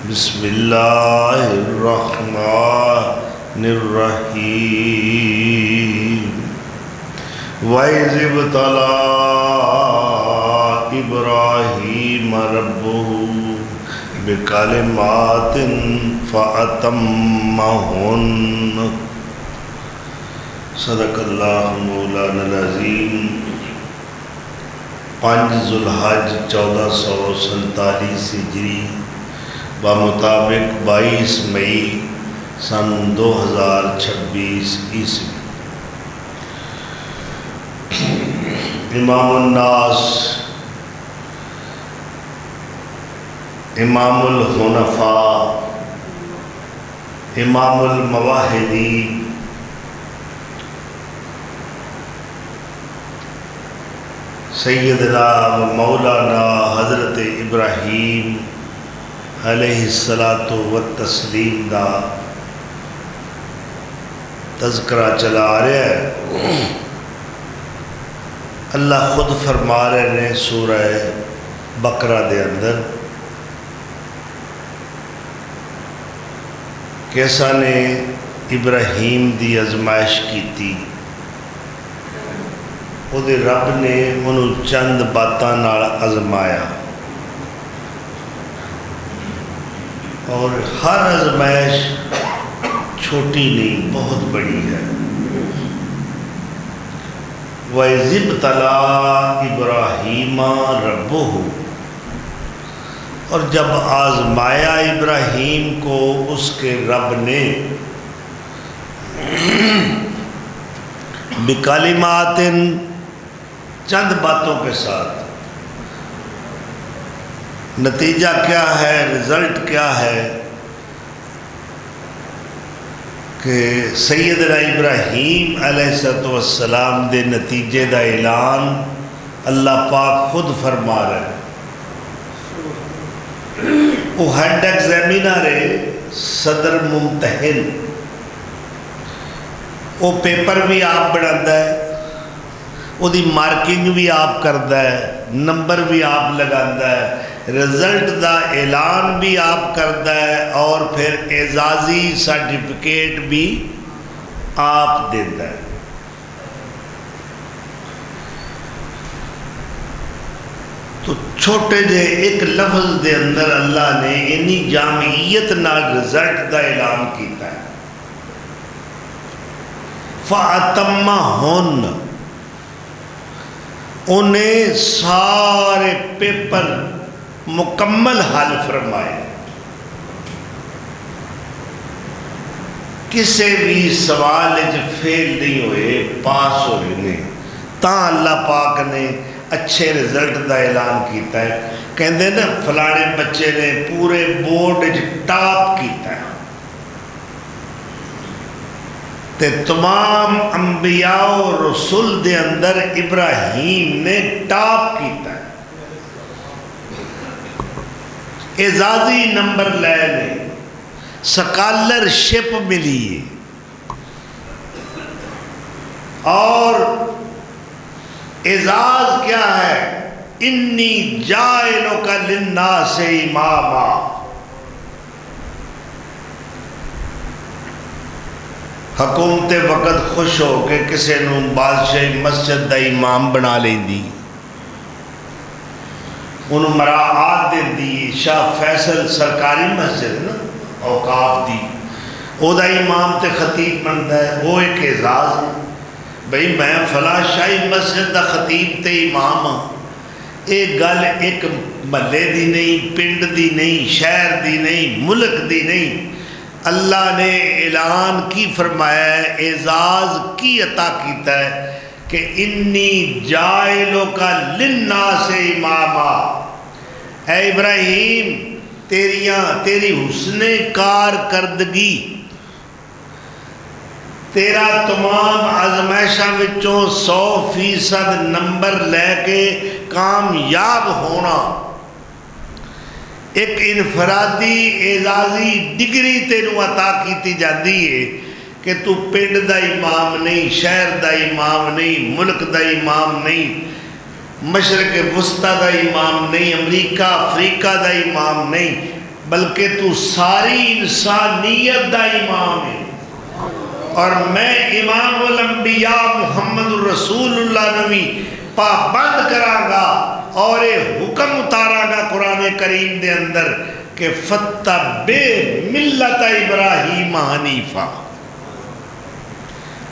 بسم اللہ الرحمن الرحیم وَإِذِ ابْتَلَىٰ إِبْرَاهِيمَ رَبُّهُ بِكَلِمَاتٍ فَأَتَمَّهُنَّ صدق اللہ مولانا العظیم۔ 5 ذوالحج 1447 ہجری بمطابق 22 مئی سن 2026 عیسوی۔ امام الناس، امام الحنفاء، امام المواحدین، سیدنا و مولانا حضرت ابراہیم علیہ الصلاۃ والتسلیم دا تذکرہ چلا رہا ہے۔ اللہ خود فرما رہے نے سورہ بقرہ دے اندر کیسا نے ابراہیم دی ازمائش کیتی، وہ دے رب نے انہوں چند باتاں نال ازمایا، اور ہر ازمائش چھوٹی نہیں بہت بڑی ہے۔ وَإِذِ ابْتَلَىٰ إِبْرَاهِيمَ رَبُّهُ، اور جب آزمایا ابراہیم کو اس کے رب نے بِكَلِمَاتٍ، چند باتوں کے ساتھ۔ نتیجہ کیا ہے، رزلٹ کیا ہے کہ سیدنا ابراہیم علیہ السلام دے نتیجے دا اعلان اللہ پاک خود فرما رہے ہیں۔ وہ ہیڈ ایگزامینر ہے، صدر ممتحن، وہ پیپر بھی آپ بناتا ہے، وہ دی مارکنگ بھی آپ کرتا ہے، نمبر بھی آپ لگاتا ہے، رزلٹ دا اعلان بھی آپ کرتا ہے، اور پھر اعزازی سرٹیفکیٹ بھی آپ دیتا ہے۔ تو چھوٹے جے ایک لفظ دے اندر اللہ نے انی جامعیت نال رزلٹ دا اعلان کیتا ہے۔ فَأَتَمَّهُنَّ، انہیں سارے پیپر مکمل حل فرمائے، کسی بھی سوال فیل نہیں ہوئے، پاس ہوئے نے، تاں اللہ پاک نے اچھے رزلٹ دا اعلان کیتا ہے۔ کہندے نا فلانے بچے نے پورے بورڈ ٹاپ کیتا ہے، تے تمام انبیاء و رسول دے اندر ابراہیم نے ٹاپ کیتا ہے، اعزازی نمبر لے لے، سکالرشپ ملی ہے، اور اعزاز کیا ہے، انی جائلک للناس اماما، حکومت وقت خوش ہو کے کسی نو بادشاہ مسجد دا امام بنا لیندی، انہوں مراعات دین دی، شاہ فیصل سرکاری مسجد نا اوقاف دی، او دا امام تے خطیب بنتا ہے، وہ ایک اعزاز ہے۔ بھئی میں فلاں شاہی مسجد دا خطیب تے امام ہاں، ایک گل ایک محلے دی نہیں، پنڈ دی نہیں، شہر دی نہیں، ملک دی نہیں، اللہ نے اعلان کی فرمایا ہے، اعزاز کی عطا کیتا ہے کہ انی جائلک للناس اماما، اے ابراہیم تیری حسن کارکردگی، تیرا تمام آزمائشاں وچوں 100% نمبر لے کے کامیاب ہونا، ایک انفرادی اعزازی ڈگری تینوں عطا کیتی جاندی ہے کہ تو پنڈ دا امام نہیں، شہر دا امام نہیں، ملک دا امام نہیں، مشرق وسطی دا امام نہیں، امریکہ افریقہ دا امام نہیں، بلکہ تو ساری انسانیت دا امام ہے، اور میں امام الانبیاء محمد الرسول اللہ نبی پابند کراں گا اور یہ حکم اتاراں گا قرآن کریم دے اندر کہ فَاتَّبِعْ مِلَّةَ ابراہیم حنیفا۔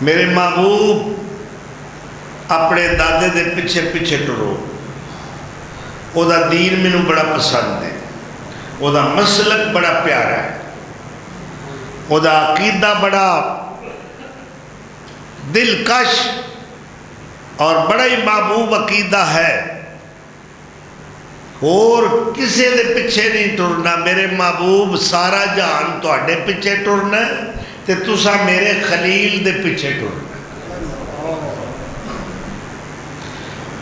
میرے محبوب اپنے دادے دے پیچھے پیچھے ٹرو، او دا دین مینوں بڑا پسند ہے، او دا مسلک بڑا پیارا ہے، او دا عقیدہ بڑا دلکش اور بڑا ہی محبوب عقیدہ ہے، اور کسے دے پیچھے نہیں ٹرنا۔ میرے محبوب سارا جہان تواڈے پیچھے ٹرنا ہے تے تسا میرے خلیل دے پیچھے ٹرنا۔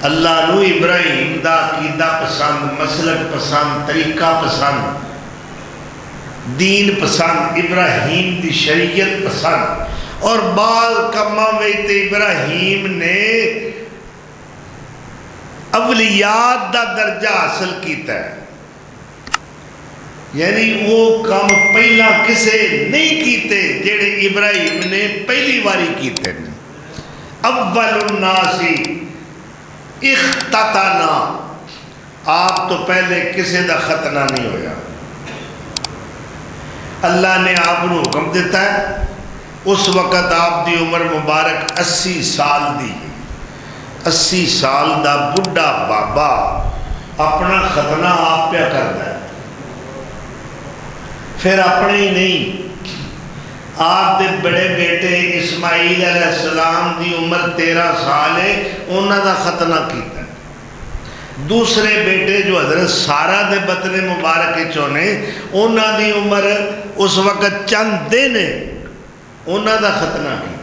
اللہ نو ابراہیم دا عقیدہ پسند، مسلک پسند، طریقہ پسند، دین پسند، ابراہیم دی شریعت پسند، اور بعض کماں وچ ابراہیم نے اولیات دا درجہ حاصل کیتا ہے، یعنی وہ کام پہلا کسے نہیں کیتے جڑے ابراہیم نے پہلی باری کیتے ہیں۔ اول الناس اختتنا، آپ تو پہلے کسے دا ختنہ نہیں ہویا، اللہ نے آپ کو حکم دیتا ہے۔ اس وقت آپ دی عمر مبارک 80 سال دی، 80 سال دا بڑھا بابا اپنا ختنہ آپ پہ کرتا ہے، پھر اپنے ہی نہیں، آپ دے بڑے بیٹے اسماعیل علیہ السلام دی عمر 13 سال ہے، انہاں دا ختنہ کیتا ہے۔ دوسرے بیٹے جو حضرت سارہ دے بطن مبارک چونے، انہاں دی عمر اس وقت چند دن ہے، انہاں دا ختنہ کیتا۔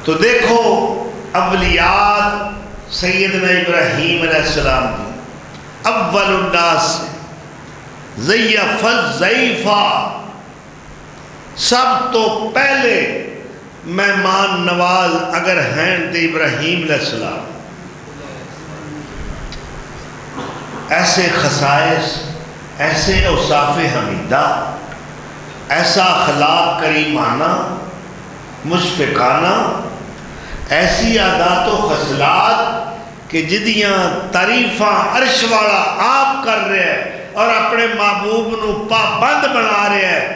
تو دیکھو اولیات سیدنا ابراہیم علیہ السلام دی اول الناس ضیف الضیفہ، سب تو پہلے مہمان نواز اگر ہیں تو ابراہیم علیہ السلام۔ ایسے خصائص، ایسے اوصاف حمیدہ، ایسا اخلاق کریمانہ مشفقانہ، ایسی عادات و خصلات کہ جدیاں تعریفاں عرش والا آپ کر رہے ہیں اور اپنے محبوب نو پابند بنا رہے ہیں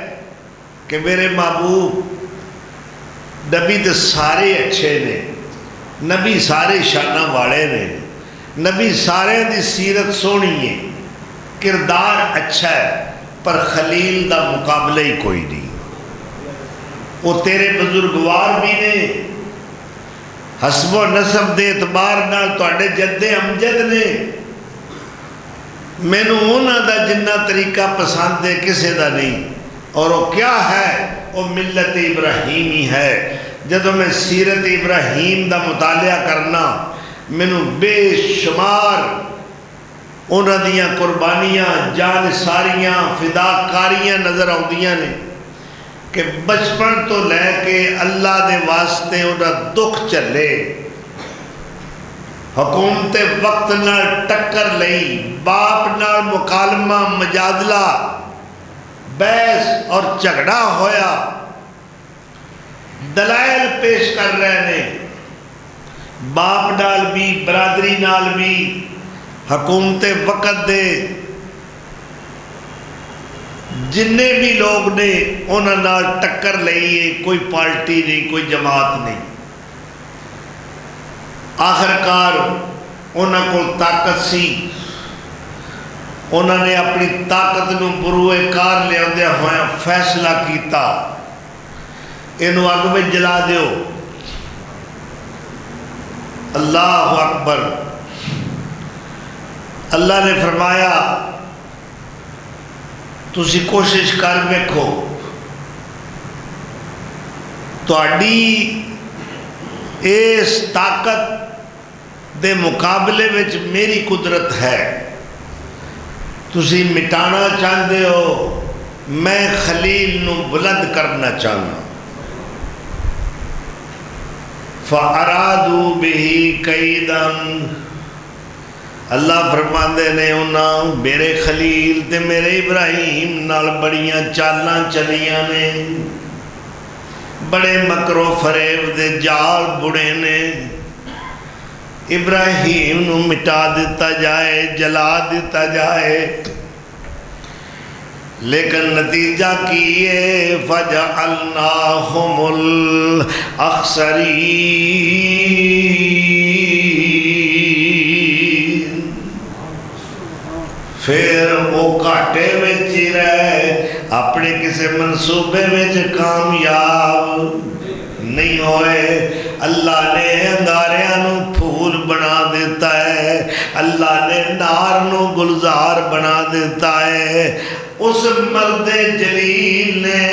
کہ میرے محبوب نبی تو سارے اچھے نے، نبی سارے شانہ والے نے، نبی سارے دی سیرت سونی ہے، کردار اچھا ہے، پر خلیل دا مقابلہ ہی کوئی نہیں۔ وہ تیرے بزرگوار بھی نے، حسب و نسب دے اعتبار نال تواڈے جد امجد نے، مینوں انہاں دا جنہ طریقہ پسند ہے کسے دا نہیں، اور وہ کیا ہے؟ وہ ملت ابراہیمی ہے۔ جدوں میں سیرت ابراہیم دا مطالعہ کرنا، مینوں بے شمار انہاں دیاں قربانیاں، جان ساریاں، فداکاریاں نظر آؤندیاں نے کہ بچپن تو لے کے اللہ دے واسطے انہاں دکھ چلے، حکومت وقت نال ٹکر لئی، باپ نال مکالمہ مجادلہ بحث اور جھگڑا ہویا، دلائل پیش کر رہے ہیں، باپ نال بھی برادری نال بھی، حکومت وقت دے جننے بھی لوگ نے انہاں نال ٹکر لئی ہے، کوئی پارٹی نہیں، کوئی جماعت نہیں۔ آخرکار انہاں کو طاقت سی، انہاں نے اپنی طاقت نو بروئے کار لے آندے ہویا فیصلہ کیتا، انہوں اگ میں جلا دیو۔ اللہ اکبر۔ اللہ نے فرمایا تسی کوشش کر ویکھو، تہاڈی اس طاقت دے مقابلے وچ میری قدرت ہے، تسی مٹانا چاہتے ہو، میں خلیل نو بلند کرنا چاہنا۔ فَأَرَادُوا بِهِ كَيْدًا، اللہ فرماندے نے انہاں میرے خلیل تے میرے ابراہیم نال بڑیاں چالاں چلیاں نے، بڑے مکر و فریب دے جال بڑے نے، ابراہیم نو مٹا دیتا جائے، جلا دیتا جائے، لیکن نتیجہ کیے فَجَعَلْنَاهُمُ الْأَخْسَرِينَ، پھر وہ گھاٹے وچ ہی رہے، اپنے کسی منصوبے وچ کامیاب نہیں ہوئے۔ اللہ نے انداریاں نو پھول بنا دیتا ہے، اللہ نے نار نو گلزار بنا دیتا ہے۔ اس مرد جلیل نے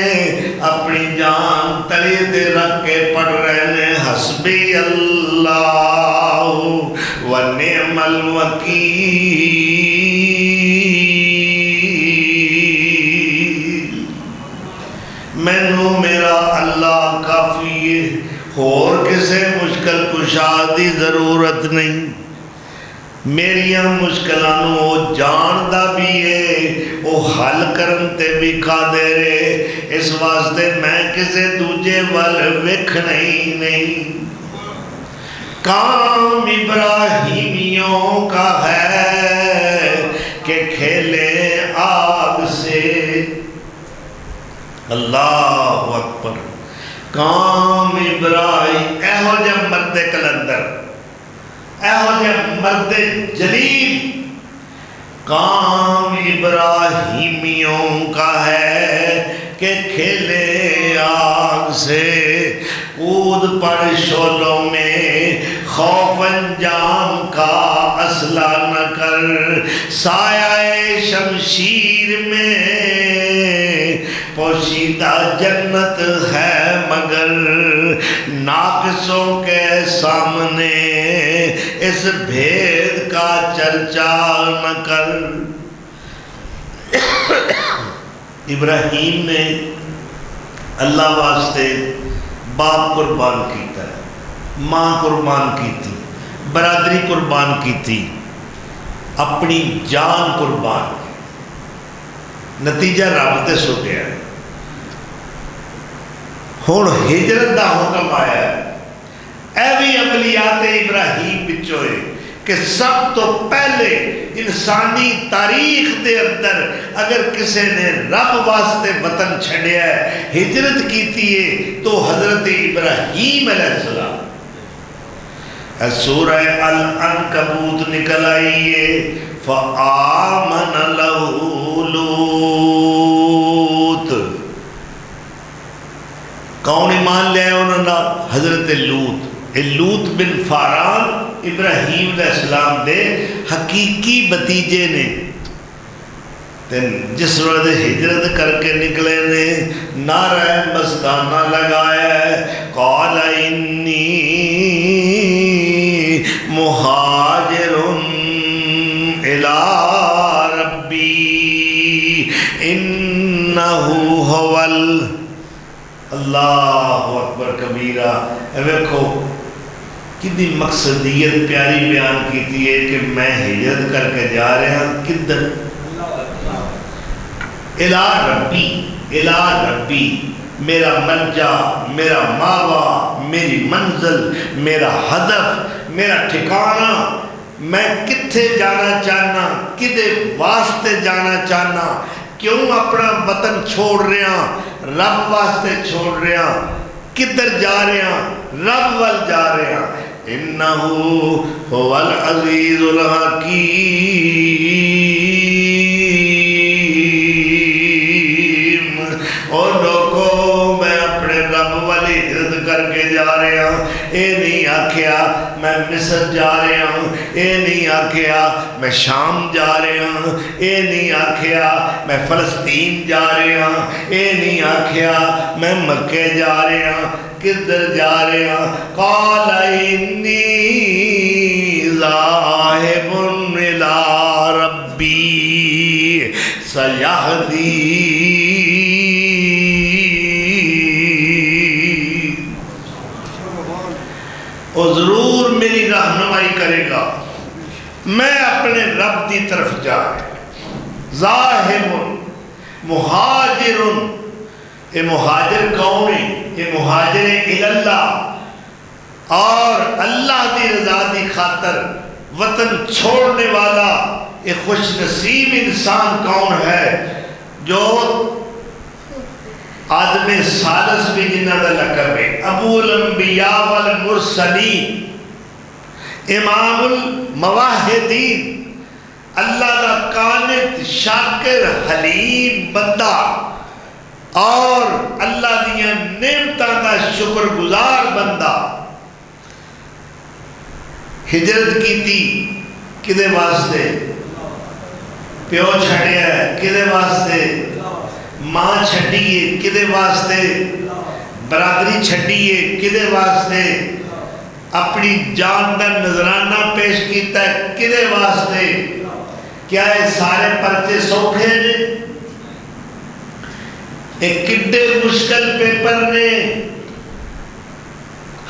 اپنی جان تلی دے رکھ کے پڑھ رہے نے حسبی اللہ و نعم الوکیل، مینوں میرا اللہ کافی ہے، اور کسے مشکل کشا دی ضرورت نہیں، میریاں مشکلانوں وہ جاندا بھی ہے، وہ حل کرن تے بھی قادر ہے، اس واسطے میں کسے دوجے وال ویکھنا ہی نہیں۔ کام ابراہیمیوں کا ہے کہ کھیلے آگ سے، اللہ اکبر، کام ابراہیم، ایہو جب مرد کلندر، ایہو جب مرد جلیل، کام ابراہیمیوں کا ہے کہ کھیلے آگ سے، کود پڑ شعلوں میں، خوف انجام کا اسلحہ نہ کر، سایہ شمشیر میں پوشیدہ جنت ہے مگر ناقصوں کے سامنے اس بھید کا چرچا نہ کر۔ ابراہیم نے اللہ واسطے باپ قربان کیتا ہے، ماں قربان کی تھی، برادری قربان کی تھی، اپنی جان قربان کی، نتیجہ رب تے سٹیا ہے۔ ہن ہجرت دا حکم آیا ہے، اے بھی عملیات ابراہیم بچوئے کہ سب تو پہلے انسانی تاریخ دے اندر اگر کسی نے رب واسطے وطن چھڑیا ہے، ہجرت کیتی ہے تو حضرت ابراہیم علیہ السلام۔ سورہ العنکبوت نکل آئیے، فآمن لہو لوط، کون ایمان لے انہوں نے؟ حضرت لوط۔ لوط بن فاران ابراہیم علیہ السلام دے حقیقی بتیجے نے، جس وقت ہجرت کر کے نکلے نے نعرہ مستانہ لگایا ہے، قال انی مہاجر الی ربی انہ هو اللہ اکبر کبیرہ۔ ویکھو کتنی مقصدیت پیاری بیان کیتی ہے کہ میں ہجرت کر کے جا رہا ہوں کدھر؟ الی ربی، الی ربی، میرا ملجا، میرا ماوا، میری منزل، میرا ہدف، میرا ٹھکانہ، میں کتھے جانا چاہنا، کدے واسطے جانا چاہنا، کیوں اپنا وطن چھوڑ رہا، رب واسطے چھوڑ رہا، کدھر جا رہا، رب وال جا رہا۔ انہو هو العزیز الحکیم، اور لوگوں میں اپنے رب والی ہجرت کر کے جا رہا ہوں، اے نہیں آکھیا میں مصر جا رہا ہوں، اے نہیں آکھیا میں شام جا رہا ہوں، اے نہیں آکھیا میں فلسطین جا رہا ہوں، اے نہیں آکھیا میں مکہ جا رہا ہوں، کدھر جا رہا ہوں؟ قال انی ذاہب الی ربی سیہدین، وہ ضرور میری رہنمائی کرے گا، میں اپنے رب دی طرف جا رہا ذاہب مہاجر. یہ مہاجر کون ہے؟ یہ مہاجر اللہ، اور اللہ دی رضا دی خاطر وطن چھوڑنے والا یہ خوش نصیب انسان کون ہے جو آدم ثالث بھی جنہ دا لقب ہے، ابو الانبیاء والمرسلین، امام المواحدین، اللہ دا قانت شاکر حلیم بندہ، اور اللہ دیا نعمتاں دا شکر گزار بندہ. ہجرت کی تھی کدے واسطے؟ پیو چھڑیا ہے کدے واسطے؟ ماں چھڑیے کدے واسطے؟ برادری چھڑیے کدے واسطے؟ اپنی جان دا نظرانہ پیش کیتا ہے کدے واسطے؟ کیا یہ سارے پرچے سوکھے نے؟ ایک کڈے مشکل پیپر نے،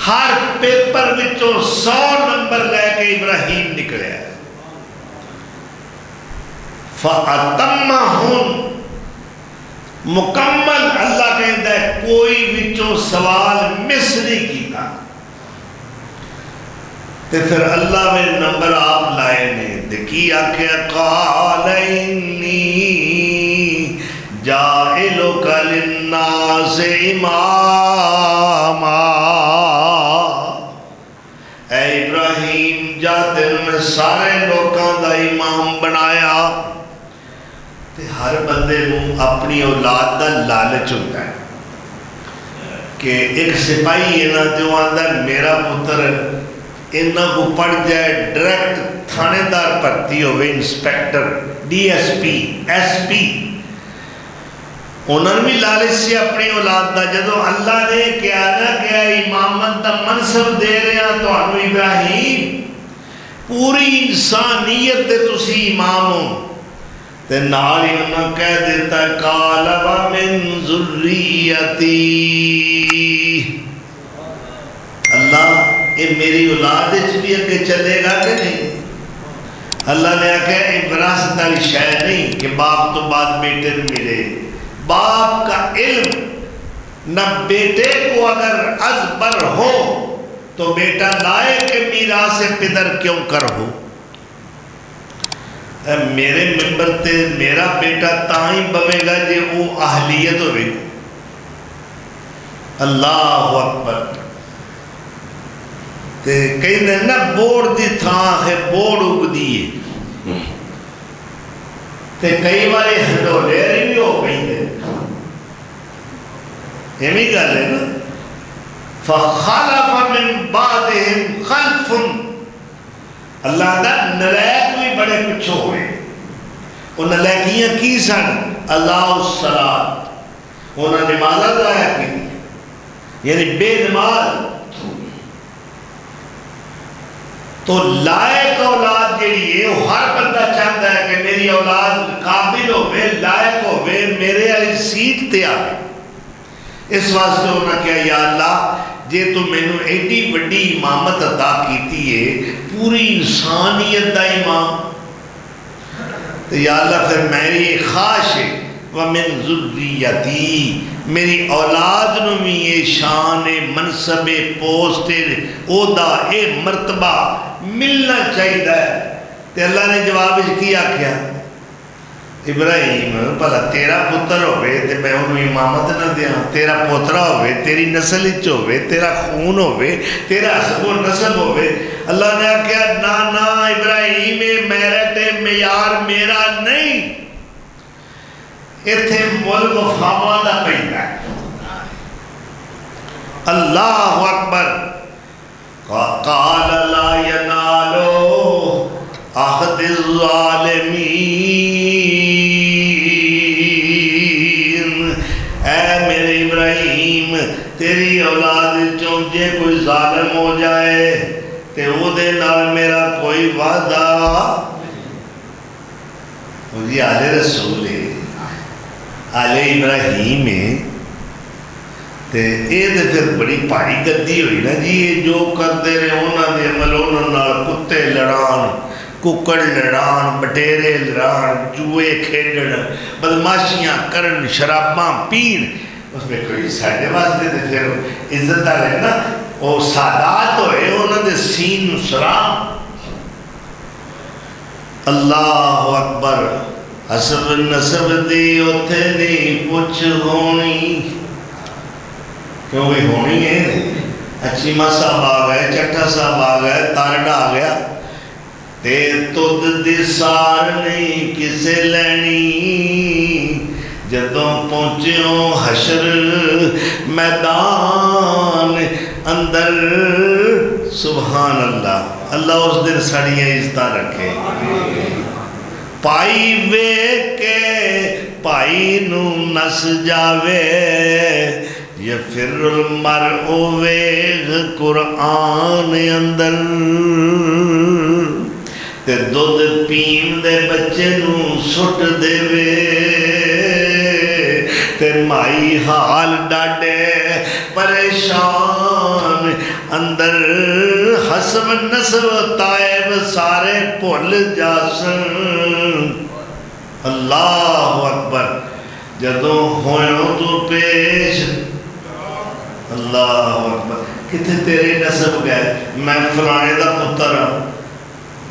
ہر پیپر وچوں 100 نمبر لے کے ابراہیم نکلے. فَأَتَمَّهُمْ مکمل اللہ کہتا ہے کوئی وچوں سوال مس نہیں کیتا. تے پھر اللہ میں نمبر آپ لائے نے دیکھی آکھے قَالَ إِنِّي جَاعِلُكَ لِلنَّاسِ إِمَامًا. اے ابراہیم جا تیرے سارے لوگاں دا امام بنایا. تے ہر بندے نوں اپنی اولاد دا لالچ ہوتا ہے کہ ایک سپاہی ہے نا جو آندہ میرا پتر انہاں کو پڑھ جائے ڈائریکٹ تھانے دار پرتی ہوئے، inspector, D S P, S P. انہوں نے بھی لالچ سے اپنی اولاد دا جدو اللہ نے کیا نا کیا امامت دا منصب دے رہے ہیں تو انہوں ابراہیم پوری انسانیت دے تسی امام ہو. تے نال ہی انہوں کہہ دیتا ہے قال ومن ذریتی. اللہ یہ میری اولاد بھی اگے چلے گا کہ نہیں؟ اللہ نے کہا وراثت والی شے نہیں کہ باپ تو بعد بیٹے نے ملے. باپ کا علم نہ بیٹے کو اگر ازبر ہو تو بیٹا لائے کہ میراث پدر کیوں کر ہو. میرے ممبر تے میرا بیٹا تائیں بوے گا جے وہ اہلیت ہوئے. اللہ اکبر. تے کہیں دے نا بوڑ دی تھاں ہے بوڑ اگ دیئے تے کئی بارے ہنڈولیری بھی ہو گئی دے. یہ بھی گل ہے نا فَخَلَفَ مِن بَعْدِهِمْ خَلْفٌ. اللہ دا نلیک بھی بڑے پچھو ہوئے. وہ نلیکیاں کی سن؟ اللہ الصلاة. انہوں نے نمازہ ضائع کی یعنی بے نماز. تو لائق اولاد جیڑی ہے وہ ہر بندہ چاہتا ہے کہ میری اولاد قابل ہوئے، لائق ہوئے، میرے علی سیٹ تے آئے. اس واسطے انہوں نے کہا یا اللہ جے تو میں نے ایڈی وڈی امامت عطا کیتی ہے پوری انسانیت دا امام، تو یا اللہ پھر میری خواہش ہے وَمِن ذُرِّيَّتِي میری اولاد نو بھی یہ شان منصب پوسٹ عہدہ اے مرتبہ ملنا چاہیے. تے اللہ نے جواب کیا کیا ابراہیم بھلا تیرا پتر ہوئے تے میں انہوں امامت نہ دیا. تیرا پوترا ہوئے، تیری نسل اچ ہوئے، تیرا خون ہوئے، تیرا حسب و نسب ہوئے. اللہ نے کہا نا ابراہیم میرٹ معیار میرا نہیں. ایتھے مل وفاواں دا پیندا ہے. اللہ اکبر. قال لا ینالو عہد الظالمین. اے میرے ابراہیم تیری اولاد چوں جے کوئی ظالم ہو جائے تے او دے نال میرا کوئی وعدہ. مجھے آل رسول ہے، آل ابراہیم ہے. تے اے دے پھر بڑی پہاڑی گدی ہوئی نا جی. یہ جو کر دے رہے انہوں نے عمل انہوں نے کتے لڑان ککڑ لڑان، بٹیرے لڑان، جوئے کھیڈن، بدماشیاں کرن، شراباں پین، اس میں کوئی ساڑھے واسطے دے پھر عزت آلے نا وہ سادات ہوئے انہوں نے سین سرام. اللہ اکبر. حسب نسب دی اتھے نہیں پوچھ ہونی، کیوں بھی ہونی ہے. اچیمہ صاحب آ گئے، چٹھا صاحب آ گئے، تارڈا آ گیا، تے تُد دی سار نہیں کسے لینی. جدوں پہنچیوں حشر میدان اندر، سبحان اللہ، اللہ اس دن سڑیاں عزتہ رکھے. پائی وے کے پائی نو نس جاوے، یفر المرء ویغ قرآن اندر. تے دودھ پین دے بچے نو سٹ دے وے، تے مائی حال ڈاڈے پریشان اندر. حسب نسب طائب سارے پھول جاسن. اللہ اکبر. جدوں ہوئیوں تو پیش، اللہ اکبر. کتنے تیرے نسب گئے؟ میں فلانے دا پتر ہوں،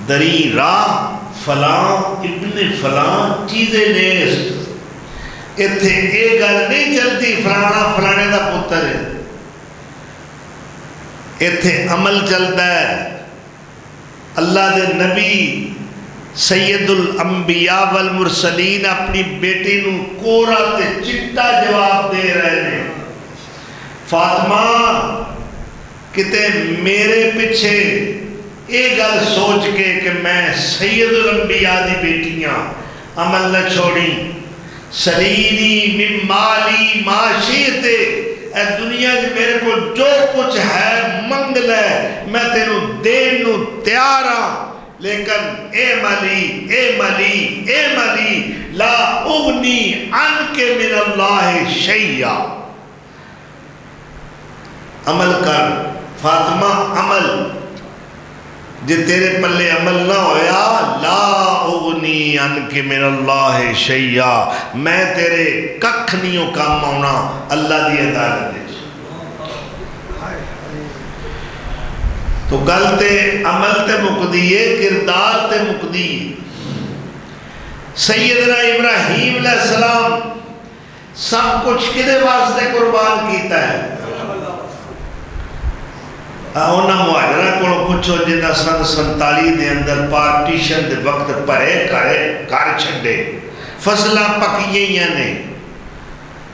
دری راہ فلاں ابن فلاں چیزیں نیست. اتھے ایک گل نہیں چلتی فلانا فلانے دا پتر ہے، اتھے عمل چلتا ہے. اللہ دے نبی سید الانبیاء والمرسلین اپنی بیٹی نو کورا تے چٹا جواب دے رہے ہیں. فاطمہ کتے میرے پیچھے اے گل سوچ کے کہ میں سید الانبیاء دی بیٹیاں عمل نہ چھوڑی. سلیلی من مالی معاشیتے، اے دنیا جی میرے کو جو کچھ ہے منگ لے، میں تینوں دین نو تیار ہاں، لیکن اے ملی لا اغنی عنک من اللہ شیئا. عمل کر فاطمہ، عمل. جے تیرے پلے عمل نہ ہویا، لا اغنی عنک من اللہ شیئا، میں تیرے ککھ نہیں کام آنا اللہ دی عدالت دے. تو گل تے عمل تے مقدیے، کردار تے مقدیے. سیدنا ابراہیم علیہ السلام سب کچھ کدے واسطے قربان کیتا ہے؟ انہاں مہاجرہ کو پوچھو جنہاں سن 47 دے اندر پارٹیشن دے وقت پرے کر چھڈے، فصلہ پکیاں نے،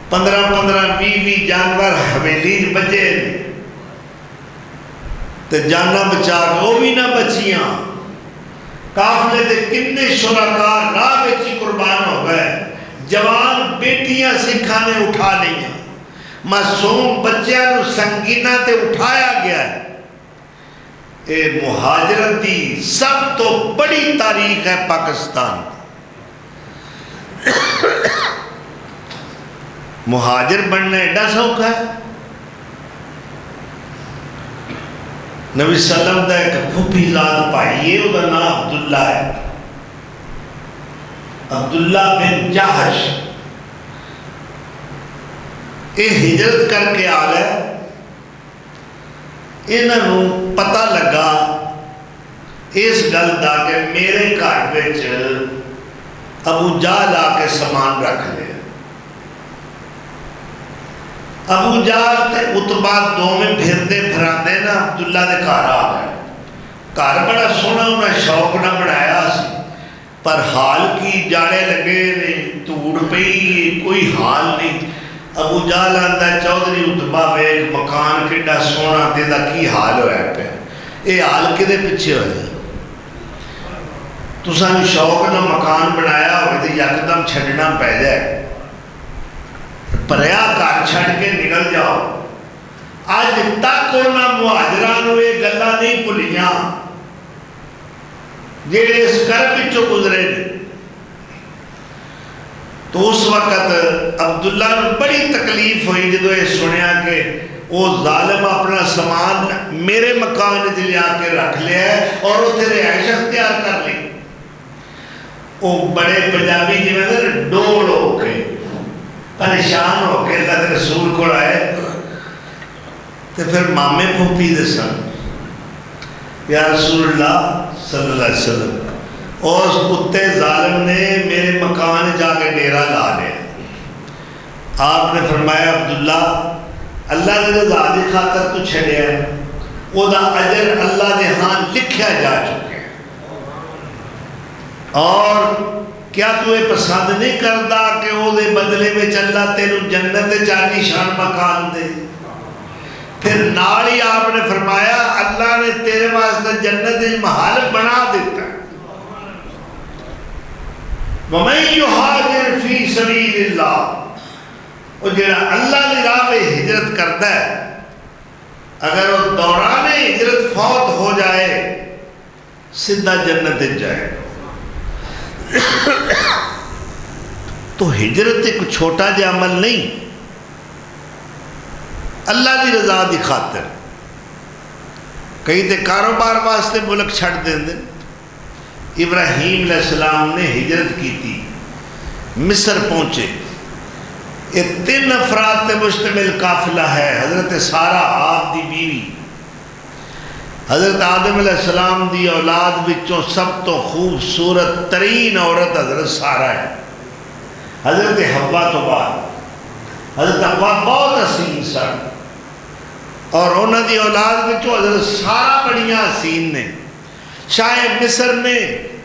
15 20 جانور حویلی بچے نے، تے جانا بچا کے وہ بھی نہ بچیاں. قافلے تے کنے شرکاء راہ وچ قربان ہو گئے. جوان بیٹیاں سکھاں نے اٹھا لیا، معصوم بچیاں نو سنگینہ تے اٹھایا گیا ہے. اے مہاجرت دی سب تو بڑی تاریخ ہے پاکستان. مہاجر بننا ایڈا سوکھا ہے. نبی صلی اللہ علیہ وسلم دا ایک پھوپھی زاد پائی ہے، وہ دا نام عبداللہ ہے، عبداللہ بن جہش. یہ ہجرت کر کے آ گئے. انہوں پتہ لگا اس گل دا کہ میرے گھر وچ ابو جہل آ کے سامان رکھ لے. ابو جہل تے عتبہ دوویں پھردے پھراندے نا عبداللہ دے گھر آ گئے. گھر بڑا سونا انہیں شوق نہ بنایا سی، پر حال کی جاڑے لگے نے، توڑ پئی کوئی حال نہیں. ابو جہل آندا چودھری عتبہ ویکھ مکان کڈا سونا تے دا کی حال ہویا پیا. اے حال کدے پیچھے ہویا؟ تساں شوق نہ مکان بنایا ہوئے تے یکدم چھڈنا پے جائے. پریا گھر چھڈ کے نکل جاؤ. اج تک انہاں مہاجراں نوں یہ گلاں نہیں بھلیاں جڑے اس گھر وچوں گزرے نے. تو اس وقت عبداللہ نے بڑی تکلیف ہوئی جدو یہ سنیا کہ وہ ظالم اپنا سامان میرے مکان لیا کے رکھ لیا ہے اور وہ تیرے رہائش اختیار کر لی. وہ بڑے پنجابی جی میں ڈول ہو کے پریشان ہو کے اللہ کے رسول کو آئے تو پھر مامے پھوپھی دے سن یا رسول اللہ صلی اللہ علیہ وسلم اور اس کتے ظالم نے میرے مکان جا کے ڈیرا لا لیا. آپ نے فرمایا عبداللہ اللہ نے رضا دی خاطر تو چھڑیا ہے وہ دا اجر اللہ دے ہاں لکھیا جا چکے ہیں اور کیا تو یہ پسند نہیں کرتا کہ وہ دے بدلے میں اللہ تینوں جنت چاندی شان مکان دے. پھر نال ہی آپ نے فرمایا اللہ نے تیرے واسطے جنت محل بنا دیتا ہے. وَمَن يُهَاجِرْ فِي سَبِيلِ اللَّهِ وہ جڑا اللہ کی راہ پہ ہجرت کرتا ہے اگر وہ دوران ہجرت فوت ہو جائے سیدھا جنت جائے. تو ہجرت ایک چھوٹا جا عمل نہیں اللہ کی رضا دی خاطر. کئی تے کاروبار واسطے ملک چھڑ دیں دیں. ابراہیم علیہ السلام نے ہجرت کی تھی مصر پہنچے. یہ 3 افراد تے مشتمل قافلہ ہے. حضرت سارہ آپ دی بیوی حضرت آدم علیہ السلام دی اولاد بچوں سب تو خوبصورت ترین عورت حضرت سارہ ہے. حضرت حوا تو بعد حضرت حوا بہت حسین سن اور انہوں دی اولاد بچوں حضرت سارہ بڑیاں حسین نے. شاہ مصر نے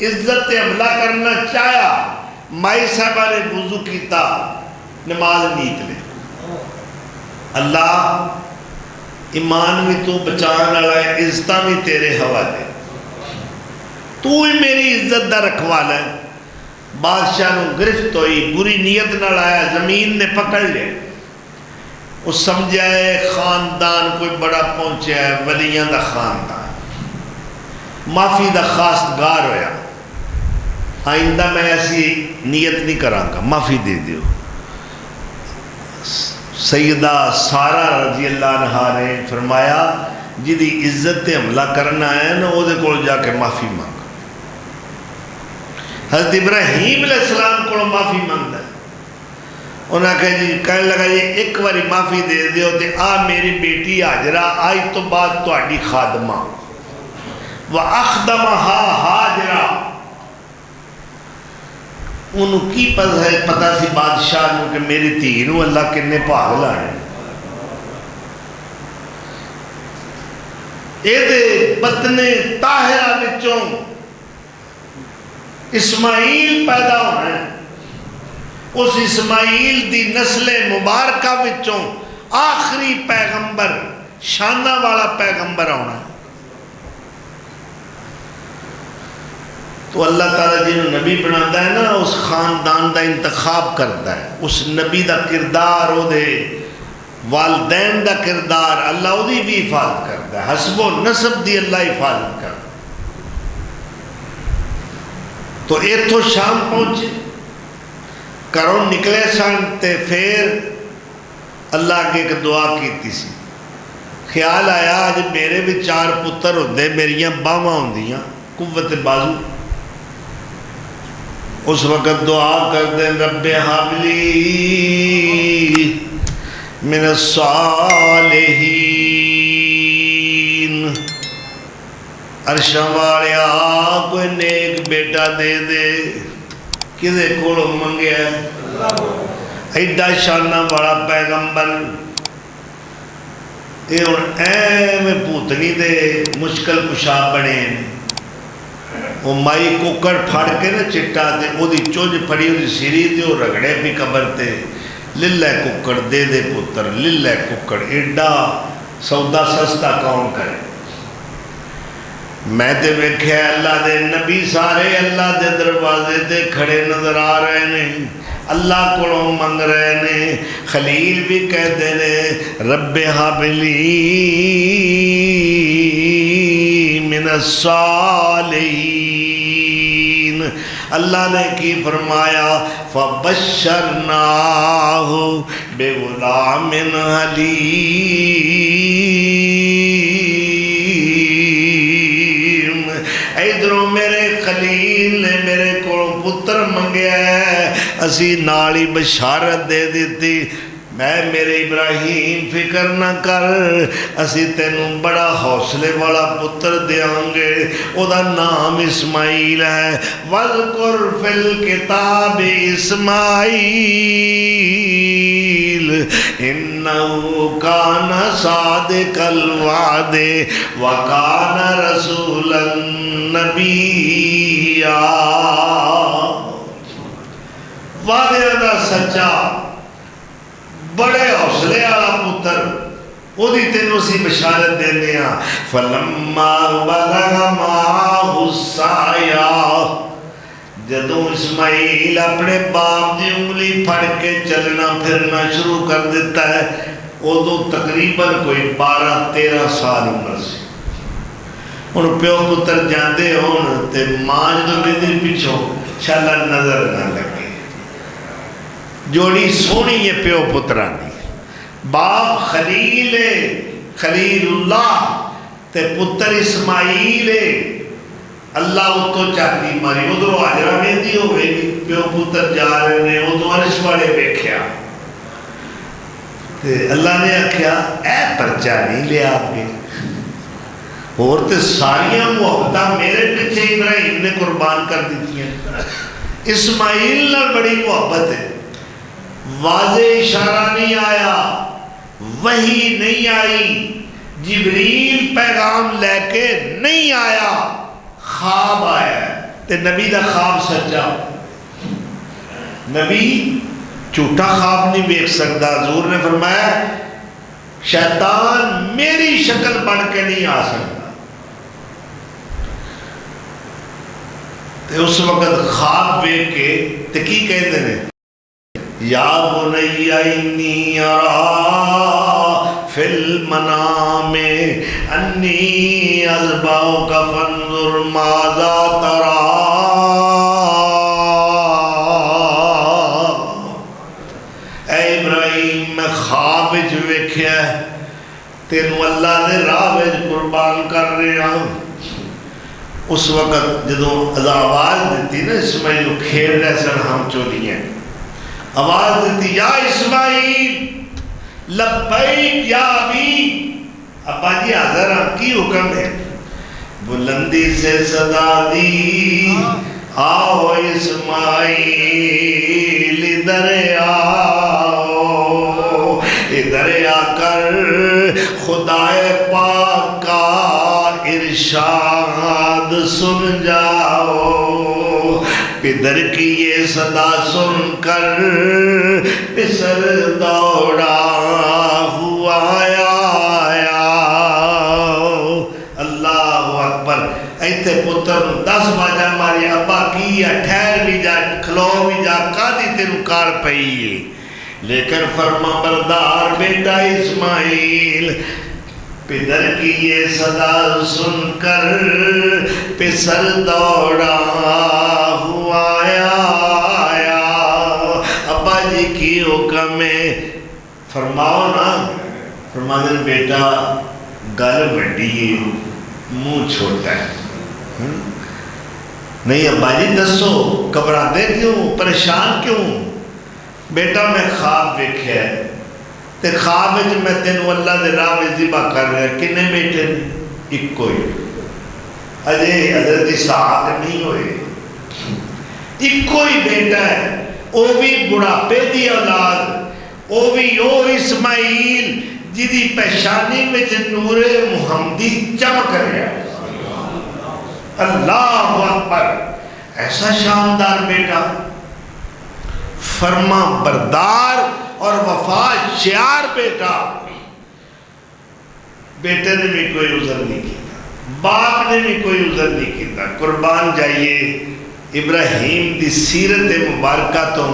عزت حملہ کرنا چاہیا مائی صاحبہ نے وضو کیتا نماز نیت لے. اللہ ایمان بھی تو بچان والا ہے عزتہ بھی تیرے حوالے تو ہی میری عزت دا رکھوالا ہے. بادشاہ نو گرفت ہوئی بری نیت نہ لایا زمین نے پکڑ لیا. وہ سمجھا ہے خاندان کوئی بڑا پہنچا ہے ولیاں دا خاندان معافی دا خواستگار ہویا آئندہ میں ایسی نیت نہیں کرانگا معافی دے دیو. سیدہ سارہ رضی اللہ عنہ نے فرمایا جدی عزت حملہ کرنا ہے نا وہ دے کول جا کے معافی مانگا. حضرت ابراہیم علیہ السلام کو معافی مانگتا ہے. انہوں نے کہا جی کہنے لگا جی ایک باری معافی دے دیو تے آ میری بیٹی حاجرہ آج تو بعد تہاڈی خادمہ وَأَخْدَمَهَا حَاجِرًا. انہوں کی پتہ سی بادشاہ نو کہ میری تھی نو اللہ کنے بھاگ لانے. اے دے بطنے طاہرہ وچوں اسماعیل پیدا ہونا ہے. اس اسماعیل دی نسل مبارکہ وچوں آخری پیغمبر شانہ والا پیغمبر ہونا ہے. تو اللہ تعالیٰ جنہوں نبی بناتا ہے نا اس خاندان دا انتخاب کرتا ہے. اس نبی دا کردار او دے والدین دا کردار اللہ او دی بھی حفاظت کرتا ہے. حسب و نسب دی اللہ حفاظت کرتا ہے. تو ایتھو شام پہنچے کروں نکلے سن تے پھر اللہ کے ایک دعا کیتی سی. خیال آیا آج میرے بھی 4 پتر ہوندے میریاں باواں ہوندیاں قوت بازو. اس وقت دعا کر دیں رب حبلی من الصالحین. عرشاں والیا کوئی نیک بیٹا دے دے. کدے کولوں منگیا ایڈا شانہ بڑا پیغمبر یہ ہن ایویں بھوتنی دے مشکل کشا بنے ہیں. وہ مائی ککڑ پھڑ کے نا چٹا دے وہ دی چونج پھڑی وہ دی سیری دے وہ رگڑے بھی قبر تے للہ ککڑ دے دے پتر للہ ککڑ ایڈا سودا سستا کون کرے. میں تے ویکھیا اللہ دے نبی سارے اللہ دے دروازے تے کھڑے نظر آ رہے ہیں اللہ کو منگ رہے ہیں. خلیل بھی کہتے ہیں رب حبلی من الصالحین. اللہ نے کی فرمایا فبشرناہ بغلام حلیم. ادھروں میرے خلیل نے میرے کو پتر منگیا ہے، اسی نالی بشارت دے دیتی، میں میرے ابراہیم فکر نہ کر، اسی تینوں بڑا حوصلے والا پتر دیاں گے، او دا نام اسماعیل ہے۔ وَاذْكُرْ فِي الْكِتَابِ اسماعیل إِنَّهُ كَانَ صَادِقَ الْوَعْدِ وَكَانَ رَسُولًا نَبِيًّا۔ وعدے دا سچا بڑے حوصلے والا پتر، وہ دی تینوں سی بشارت دینے ہاں۔ فَلَمَّا بَلَغَ مَعَهُ السَّعْيَ، جدوں اسماعیل اپنے باپ دی انگلی پھڑ کے چلنا پھرنا شروع کر دیتا ہے، ادو تقریباً کوئی 12-13 سال عمر سے۔ ہن پیو پتر جاندے ہون تے ماں جدوں بدر پیچھوں شالا نظر نہ لگے، جوڑی سونی ہے پیو پترانی، باپ خلیل خلیل اللہ تے پتر اسماعیل، اللہ اتو چاہتی ماری ادھر حاجرہ میں دی ہوئے گی، پیو پتر جا رہے ہیں ادھر عرش والے بیکھیا، تے اللہ نے آکھیا اے پرچہ نہیں لے آپ کے، اور تے ساریاں محبتہ میرے پیچھے ابراہیم نے قربان کر دیتی ہیں، اسماعیل نہ بڑی محبت ہے، واضح اشارہ نہیں آیا، وحی نہیں آئی، جبریل پیغام لے کے نہیں آیا، خواب آیا ہے، تے نبی دا خواب سچا، نبی جھوٹا خواب نہیں دیکھ سکتا، حضور نے فرمایا شیطان میری شکل بن کے نہیں آ سکتا، تے اس وقت خواب دیکھ کے تے کی کہتے ہیں، یا بنی انی ارا فی المنام انی اذبحک فانظر ماذا تری، اے ابراہیم میں خواب وچ ویکھیا ہے تینوں اللہ نے راہ وچ قربان کر رہا ہوں۔ اس وقت جدوں آواز دیتی نا اسماعیل کھیل رہے سن ہم چولیاں، آواز دیتی یا اسماعیل لبیک یا ابی، ابا جی حاضر آپ کی حکم ہے، بلندی سے صدا دی آؤ اسماعیل ادھر آؤ، ادھر آ کر خدا پاک کا ارشاد سن جاؤ، پدر کی یہ صدا سن کر پسر دوڑا ہوا آیا، اللہ اکبر۔ ایتھے پتر 10 بجا ماری ابا کی ہے، ٹھہر بھی جا، کھلو بھی جا، کادی تینوں کار پئی ہے، لیکن فرما بردار بیٹا اسماعیل، پدر کی یہ صدا سن کر پسر دوڑا ہوا آیا، ابا جی کی حکم ہے، فرماؤ نا، فرما دے بیٹا گل وڈی ہے منہ چھوٹا ہے، نہیں ابا جی دسو گھبراتے کیوں، پریشان کیوں؟ بیٹا میں خواب دیکھا ہے تے خواب وچ میں تینوں اللہ دے راہ وچ ذبح کر رہا، کنے بیٹے نے؟ ایک کوئی، اجے حضرت اسحاق نہیں ہوئے، ایک کوئی بیٹا ہے، او بھی بڑھاپے دی اولاد، او بھی او اسماعیل جدی پیشانی وچ نور محمدی چمک رہا، اللہ اکبر، ایسا شاندار بیٹا، فرما بردار اور وفا شعار بیٹا، بیٹے نے بھی کوئی عذر نہیں کیتا، باپ نے بھی کوئی عذر نہیں کیتا، قربان جائیے ابراہیم دی سیرت مبارکہ تو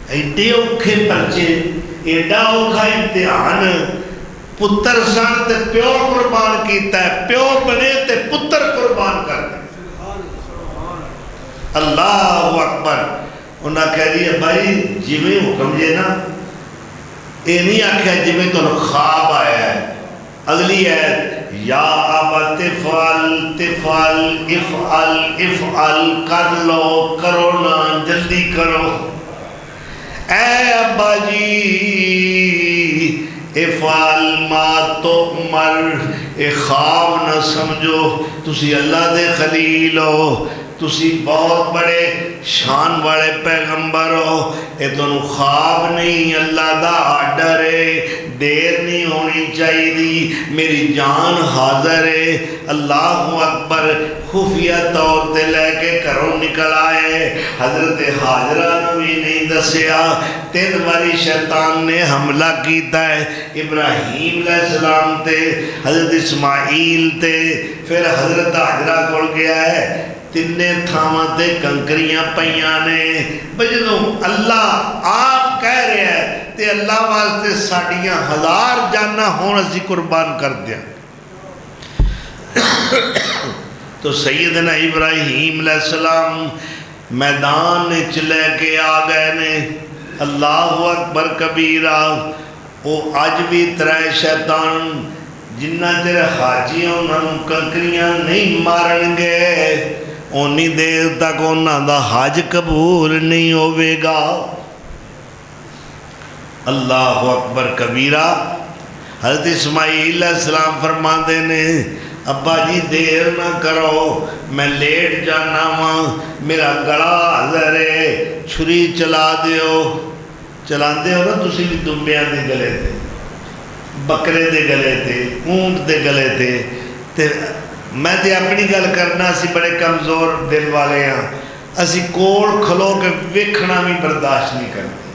ایڈے اوکھے پرچے، ایڈا اوکھا امتحان، پتر سن تے پیو قربان کیتا ہے، پیو بنے تے پتر قربان کرتے، اللہ اکبر۔ انہاں کہہ دیا بھائی جویں حکم جے نا، اے نہیں آکھیا جویں تو خواب آیا ہے، اگلی ہے یا ابت افعل تفعل افعل افعل، کر لو، کرو نا، جلدی کرو۔ اے ابا جی افعل ما تؤمر، اے خواب نہ سمجھو، تسی اللہ دے خلیل ہو، تسی بہت بڑے شان والے پیغمبر ہو، اے تنوں خواب نہیں، اللہ دا آرڈر ہے، دیر نہیں ہونی چاہیے، میری جان حاضر ہے۔ اللہ اکبر، خفیہ طور تے لے کے گھروں نکل آئے، حضرت حاجرہ نے بھی نہیں دسیا، 3 باری شیطان نے حملہ کیتا ہے، ابراہیم علیہ السلام تے، حضرت اسماعیل تے، پھر حضرت حاجرہ کول گیا ہے، 3 تھاواں تے کنکریاں پیاں نے۔ بجنوں اللہ آپ کہہ رہے ہیں تے اللہ واسطے ساڑیاں 1000 جانا ہون اسی قربان کر دیا۔ تو سیدنا ابراہیم علیہ السلام میدان چلے کے آ گئے نے، اللہ اکبر کبیرہ۔ وہ آج بھی 3 شیطان جنہ تیرے حاجیاں انہوں کنکریاں نہیں مارن گے، اونی دیر تک انہوں دا حج قبول نہیں ہوئے گا۔ اللہ اکبر کبیرہ۔ حضرت اسماعیل علیہ السلام فرما دینے، ابا جی دیر نہ کرو، میں لیٹ جانا ماں، میرا گڑا حضر ہے، چھری چلا دیو۔ چلا دیو نا، تسی بھی دنبیاں دے گلے تھے، بکرے دے گلے تھے، اونٹ دے گلے تھے۔ میں تے اپنی گل کرنا، اسی بڑے کمزور دل والے ہیں، اسی کول کھلو کے ویکھنا بھی برداشت نہیں کرتے۔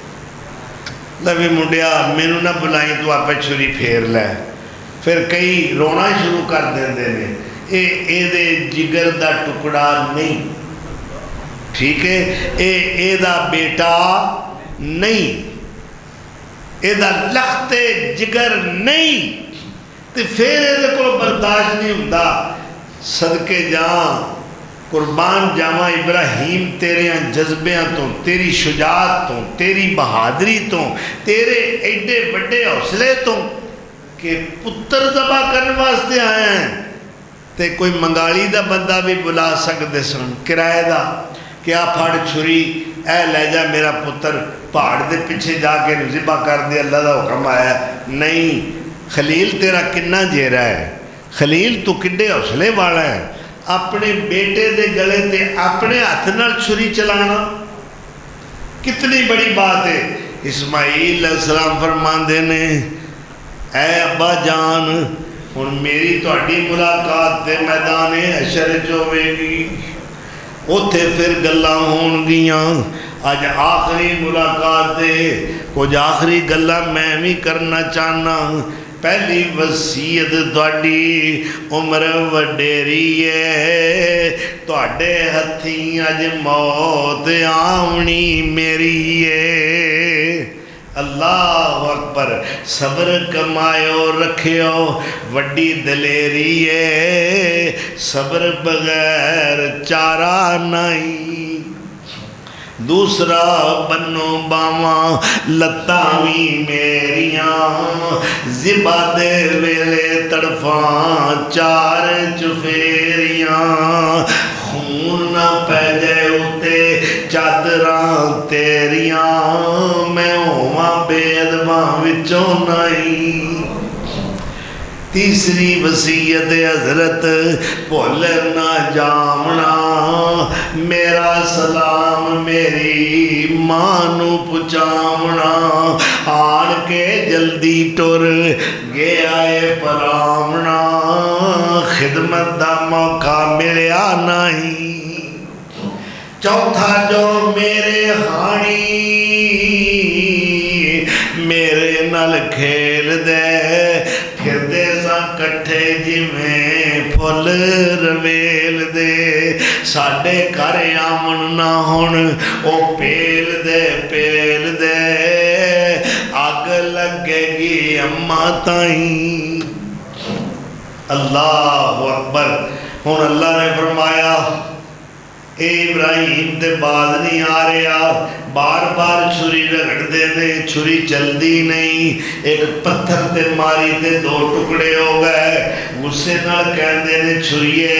لوی منڈیا مینوں نہ بلائیں تو آپ چھری پھیر لے، پھر کئی رونا شروع کر دیندے نے، اے دے جگر دا ٹکڑا نہیں، ٹھیک ہے، اے دا بیٹا نہیں، اے دا لخت جگر نہیں، تے پھر اے دے کو برداشت نہیں ہوندہ۔ صدقے جاں قربان جاواں ابراہیم تیرے جذبیاں تو، تیری شجاعت تو، تیری بہادری تو، تیرے ایڈے بڑے حوصلے تو، کہ پتر ذبح کرنے واسطے آئے ہیں، تے کوئی منگالی دا بندہ بھی بلا سکتے سن، کرائے دا، کیا پھاڑ چھری، اے لے جا میرا پتر پہاڑ دے پیچھے جا کے ذبح کر دے، اللہ دا حکم آیا۔ نہیں، خلیل تیرا کنہ جیرا ہے، خلیل تو کڈے حوصلے والا ہے، اپنے بیٹے دے گلے تے اپنے ہاتھ نال چھری چلانا کتنی بڑی بات ہے۔ اسماعیل علیہ السلام فرماندے نے، اے ابا جان ہن میری تہاڈی ملاقات تے میدان حشر چ ہوے گی، اوتھے پھر گلاں ہون گیاں۔ اج آخری ملاقات ہے، کچھ آخری گلاں میں بھی کرنا چاہنا۔ پہلی وصیت تہاڈی عمر وڈیری ہے، تہاڈے ہتھیں اج موت آونی میری ہے۔ اللہ اکبر، صبر کمایو رکھیو وڈی دلیری ہے، صبر بغیر چارہ نہیں۔ دوسرا بنو باواں لتاوی میریاں، ذبح دے ویلے تڑفاں 4 چفیریاں، خون نہ پہ جائے اتے چادراں تیریاں، میں ہوواں بے ادباں وچوں نہیں۔ تیسری وصیت حضرت بھول نہ جامنا، میرا سلام میری ماں نو پہنچاونا، آن کے جلدی ٹر گیا اے پرامنا، خدمت دا موقع ملیا نہیں۔ چوتھا جو میرے ہانی میرے نال کھیل دے، پھر دے سا کٹھے جی میں پھل رویل دے، ساڑے گھر آمن نہ ہون او پیل دے، آگ لگے گی اماں تائیں۔ اللہ اکبر۔ ہون اللہ نے فرمایا، اے ابراہیم دے بعد نہیں آ رہا، بار بار چھری رگڑتے نے، چھری چلتی نہیں، ایک پتھر تے ماری تے 2 ٹکڑے ہو گئے، غصے نال کہندے نے چھریے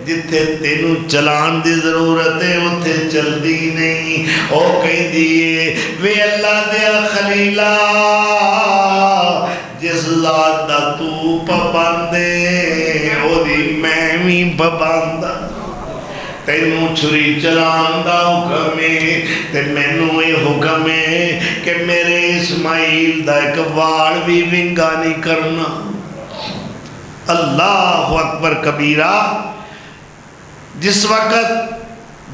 جتھے تینوں چلان دی ضرورت ہے اتھے چلدی نہیں۔ او کہندی وے اللہ دیا خلیلا جس ذات دا تو پابند ہے او دی میں بھی پابند ہاں۔ تینوں چھری چلان دا حکم ہے تے مینوں یہ حکم ہے کہ میرے اسماعیل دا ایک وال بھی ونگا نہیں کرنا۔ اللہ اکبر کبیرہ۔ جس وقت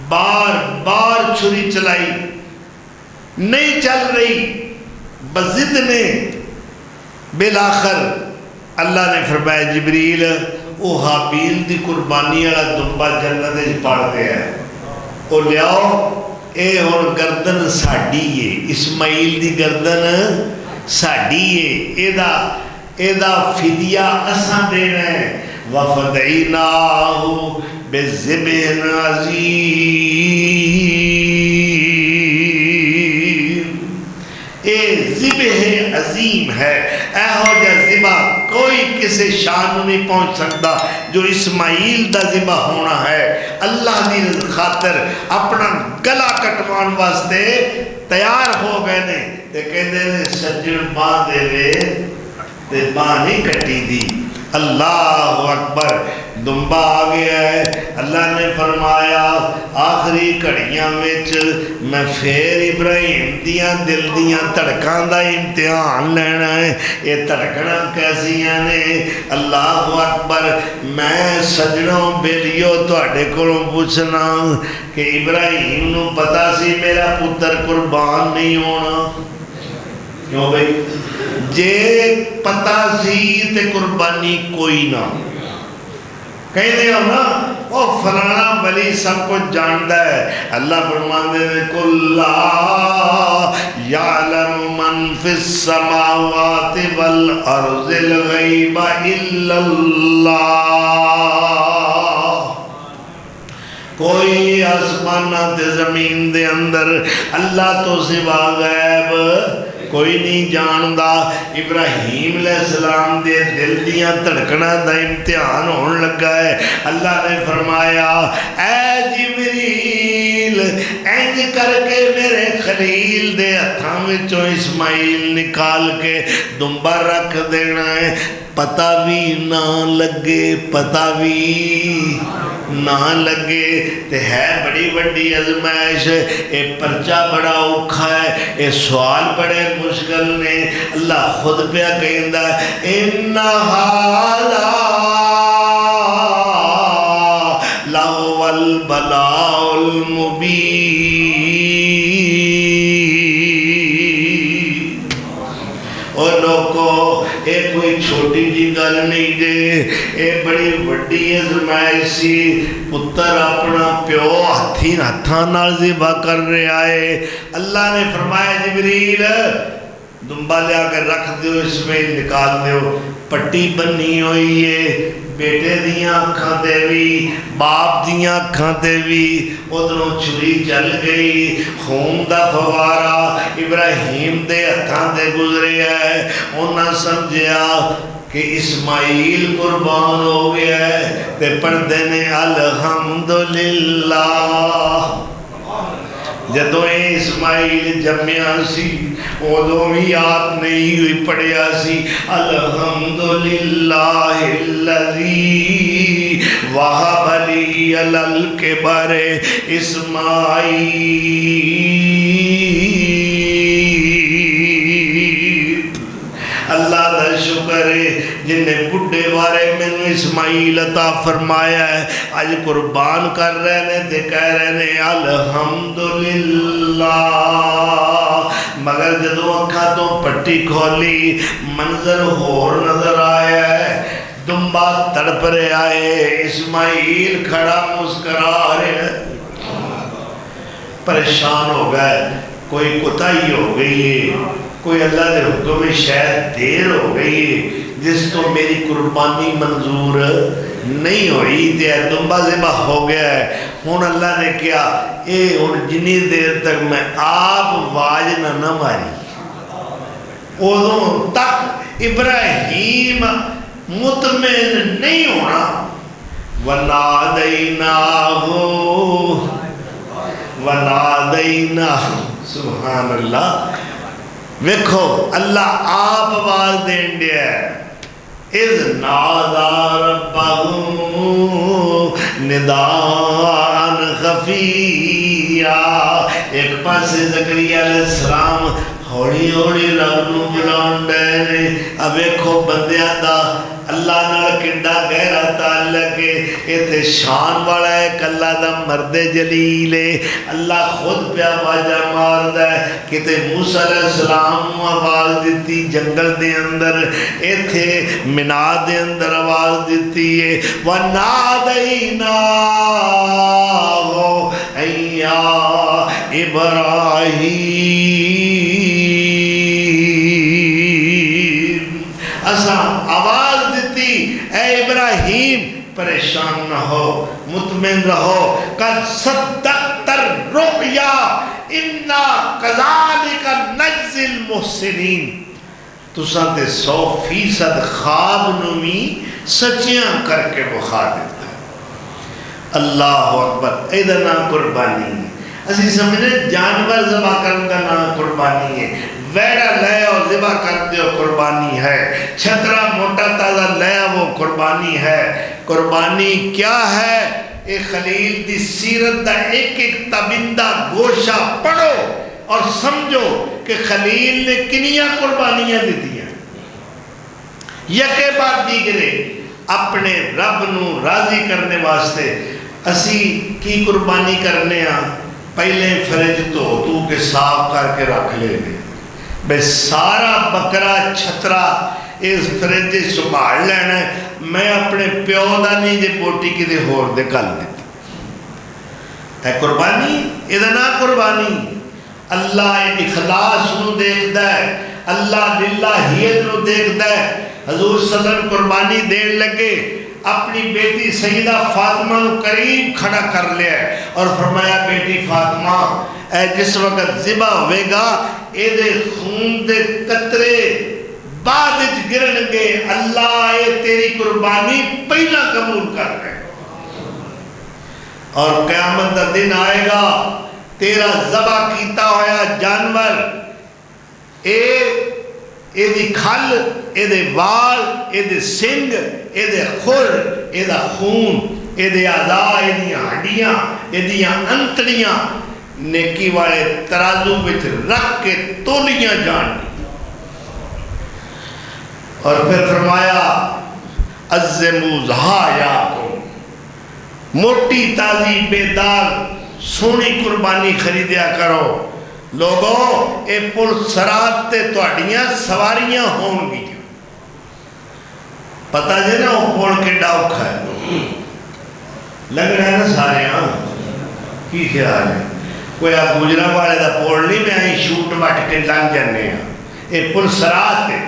بار بار چھری چلائی نہیں چل رہی، بزد نے بالآخر اللہ نے فرمایا جبریل وہ حابیل دی قربانی والا دمبا جنت وچ پڑ گیا ہے، وہ لیاؤ، اے ہن گردن ساڈی ہے، اسماعیل دی گردن ساڈی ہے، ایدا فدیہ اساں دینا ہے۔ وَفَدَعِنَاهُ بِذِبْحٍ عَظِيمٍ۔ اے ذبح عظیم ہے، ایہو جا ذبح کوئی کسی شان نہیں پہنچ سکتا جو اسماعیل دا ذبح ہونا ہے۔ اللہ دی خاطر اپنا گلا کٹوان واسطے تیار ہو گئے نے، تے کہندے نے سجن باں دے وے تے باں نہیں کٹی دی۔ اللہ اکبر، دمبا آ گیا ہے۔ اللہ نے فرمایا آخری گھڑیاں وچ میں پھر ابراہیم دیاں دل دیاں دھڑکاں دا امتحان لینا ہے، یہ دھڑکنا کیسیاں نے۔ اللہ اکبر، میں سجنوں بیلیو تواڈے کولوں پوچھنا کہ ابراہیم نو پتہ سی میرا پتر قربان نہیں ہونا؟ کیوں بھئی؟ جے پتہ سی تے قربانی کوئی نہ، کہتے ہو نا وہ فلانا ولی سب کچھ جانتا ہے۔ اللہ فرماندے نے قُلْ لَا يَعْلَمُ مَنْ فِي السَّمَاوَاتِ وَالْأَرْضِ الْغَيْبَ إِلَّا اللَّهُ۔ کوئی آسمانہ تے زمین دے اندر اللہ تو سوا غیب کوئی نہیں جاندا۔ ابراہیم علیہ السلام دے دل دیاں دھڑکنا دا امتحان ہون لگا ہے۔ اللہ نے فرمایا اے جبریل انج کر کے میرے خلیل دے ہتھاں وچوں اسماعیل نکال کے دمبا رکھ دینا ہے، پتہ بھی نہ لگے، پتہ بھی نہ لگے۔ تے ہے بڑی بڑی ازمائش، اے پرچہ بڑا اوکھا ہے، اے سوال بڑے مشکل نے۔ اللہ خود پہ کہندا اِنَّ هَذَا لَهُوَ الْبَلَاءُ الْمُبِينُ۔ اور لوگوں اے کوئی چھوٹی جی گل نہیں دے، اے بڑی وڈی ازمائش سی۔ پتر اپنا پیو ہتھاں نال ذبح کر رہا ہے۔ اللہ نے فرمایا جبریل دمبا لیا کر رکھ دیو، اس میں نکال دیو۔ پٹی بنی ہوئی ہے، بیٹے دیاں اکھاں تے بھی، باپ دیاں اکھاں تے بھی، ادھروں چھری چل گئی، خون دا فوارا ابراہیم دے ہتھاں تے گزرے ہے۔ انہاں سمجھیا کہ اسماعیل قربان ہو گیا ہے، تے پڑھتے نے الحمدللہ۔ جدوں اسماعیل جمیا سی ادوں بھی آپ نہیں ہوئی پڑھیا سی الحمدللہ الذی وہب لی علی الکبر اسماعیل۔ اللہ دا شکر ہے جن نے بڑھے بارے میں اسماعیل عطا فرمایا ہے، آج قربان کر رہے نے تے کہہ رہے نے الحمدللہ۔ مگر جدو اکھا تو پٹی کھولی منظر ہور نظر آیا ہے، دمبا تڑپ رہے آئے، اسماعیل کھڑا مسکرا رہے، پریشان ہو گئے، کوئی کوتاہی ہو گئی ہے، کوئی اللہ دے حکم میں شاید دیر ہو گئی ہے جس تو میری قربانی منظور نہیں ہوئی، تے دمبا ذبح ہو گیا ہے۔ ہوں اللہ نے کیا اے ہوں جنی دیر تک میں آپ آواز نہ ماری ادوں تک ابراہیم مطمئن نہیں ہونا وَنَادَيْنَاهُ سبحان اللہ ویکھو اللہ آپ آواز دین دیا ہے اِذْ نَادَى رَبَّهُ نِدَاءً خَفِيًّا ایک پاس زکریا علیہ السلام ہوڑی ہوڑی رب نو بلاؤن ڈے اب ویکھو بندیاں دا اللہ نال کنڈا گہرا تعلق ہے ایتھے شان والا ہے کہ اللہ دا مرد جلیل ہے اللہ خود پہ آوازہ ماردا ہے کتے موسیٰ علیہ السلام آواز دیتی جنگل دے اندر ایتھے منا دے اندر آواز دیتی ہے وَنَادَيْنَاهُ اَيَّا إِبْرَاهِيمُ اساں آواز دیتی اے ابراہیم پریشان نہ ہو مطمئن رہو قد صدقت الرؤیا انا کذالک نجزی المحسنین تساں تے 100% خواب نمی سچیاں کر کے بخا دیتا ہے اللہ اکبر ایدہ نا قربانی ہے اسی سمجھنے جانور ذبح کرنا نا قربانی ہے ویڑا لے اور ذبح کرتے ہو قربانی ہے چھترا موٹا تازہ لے وہ قربانی ہے قربانی کیا ہے ایک خلیل دی سیرت دا ایک ایک تبندہ گوشہ پڑھو اور سمجھو کہ خلیل نے کنیاں قربانیاں دی دیا یکے بعد دیگرے اپنے رب نو راضی کرنے واسطے اسی کی قربانی کرنے ہاں پہلے فرج تو کہ صاف کر کے رکھ لے لے بے سارا بکرا چھترا اس فرج سنبھال لینا ہے میں اپنے پیو دا نہیں جے پوٹی کی دے ہور دے کل دیتا ہے قربانی ادنا قربانی اللہ اخلاص نو دیکھ ہے اللہ للہیت نو دیکھ ہے حضور صلی اللہ علیہ وسلم قربانی دین لگے اپنی بیٹی سیدہ فاطمہ نو قریب کھڑا کر لیا اور فرمایا بیٹی فاطمہ اے جس وقت ذبح ہوئے گا اے دے خون دے قطرے بعد گرن گے اللہ اے تیری قربانی پہلا قبول کر رہے اور قیامت دا دن آئے گا تیرا ذبح کیتا ہویا جانور اے دی کھل اے دے وال اے دے سنگ اے دے خور اے دا خون اے دے اعضاء اے دیاں ہڈیاں اے دیاں انتڑیاں نیکی والے ترازو بچ رکھ کے تولیاں جان دی اور پھر فرمایا عزمو زہایاکم موٹی تازی بیدار سونی قربانی خریدیا کرو لوگوں اے پل سرات تے توڑیاں سواریاں ہوں گی پتہ جے نا وہ پول کے ڈاؤ کھائے لگ رہا ہے نا سارے ہاں کی خیال ہے کوئی آپ گجرہ والے دا پول نہیں میں آئی شوٹ بٹ کے لنگ جانے ہیں اے پل سرات ہے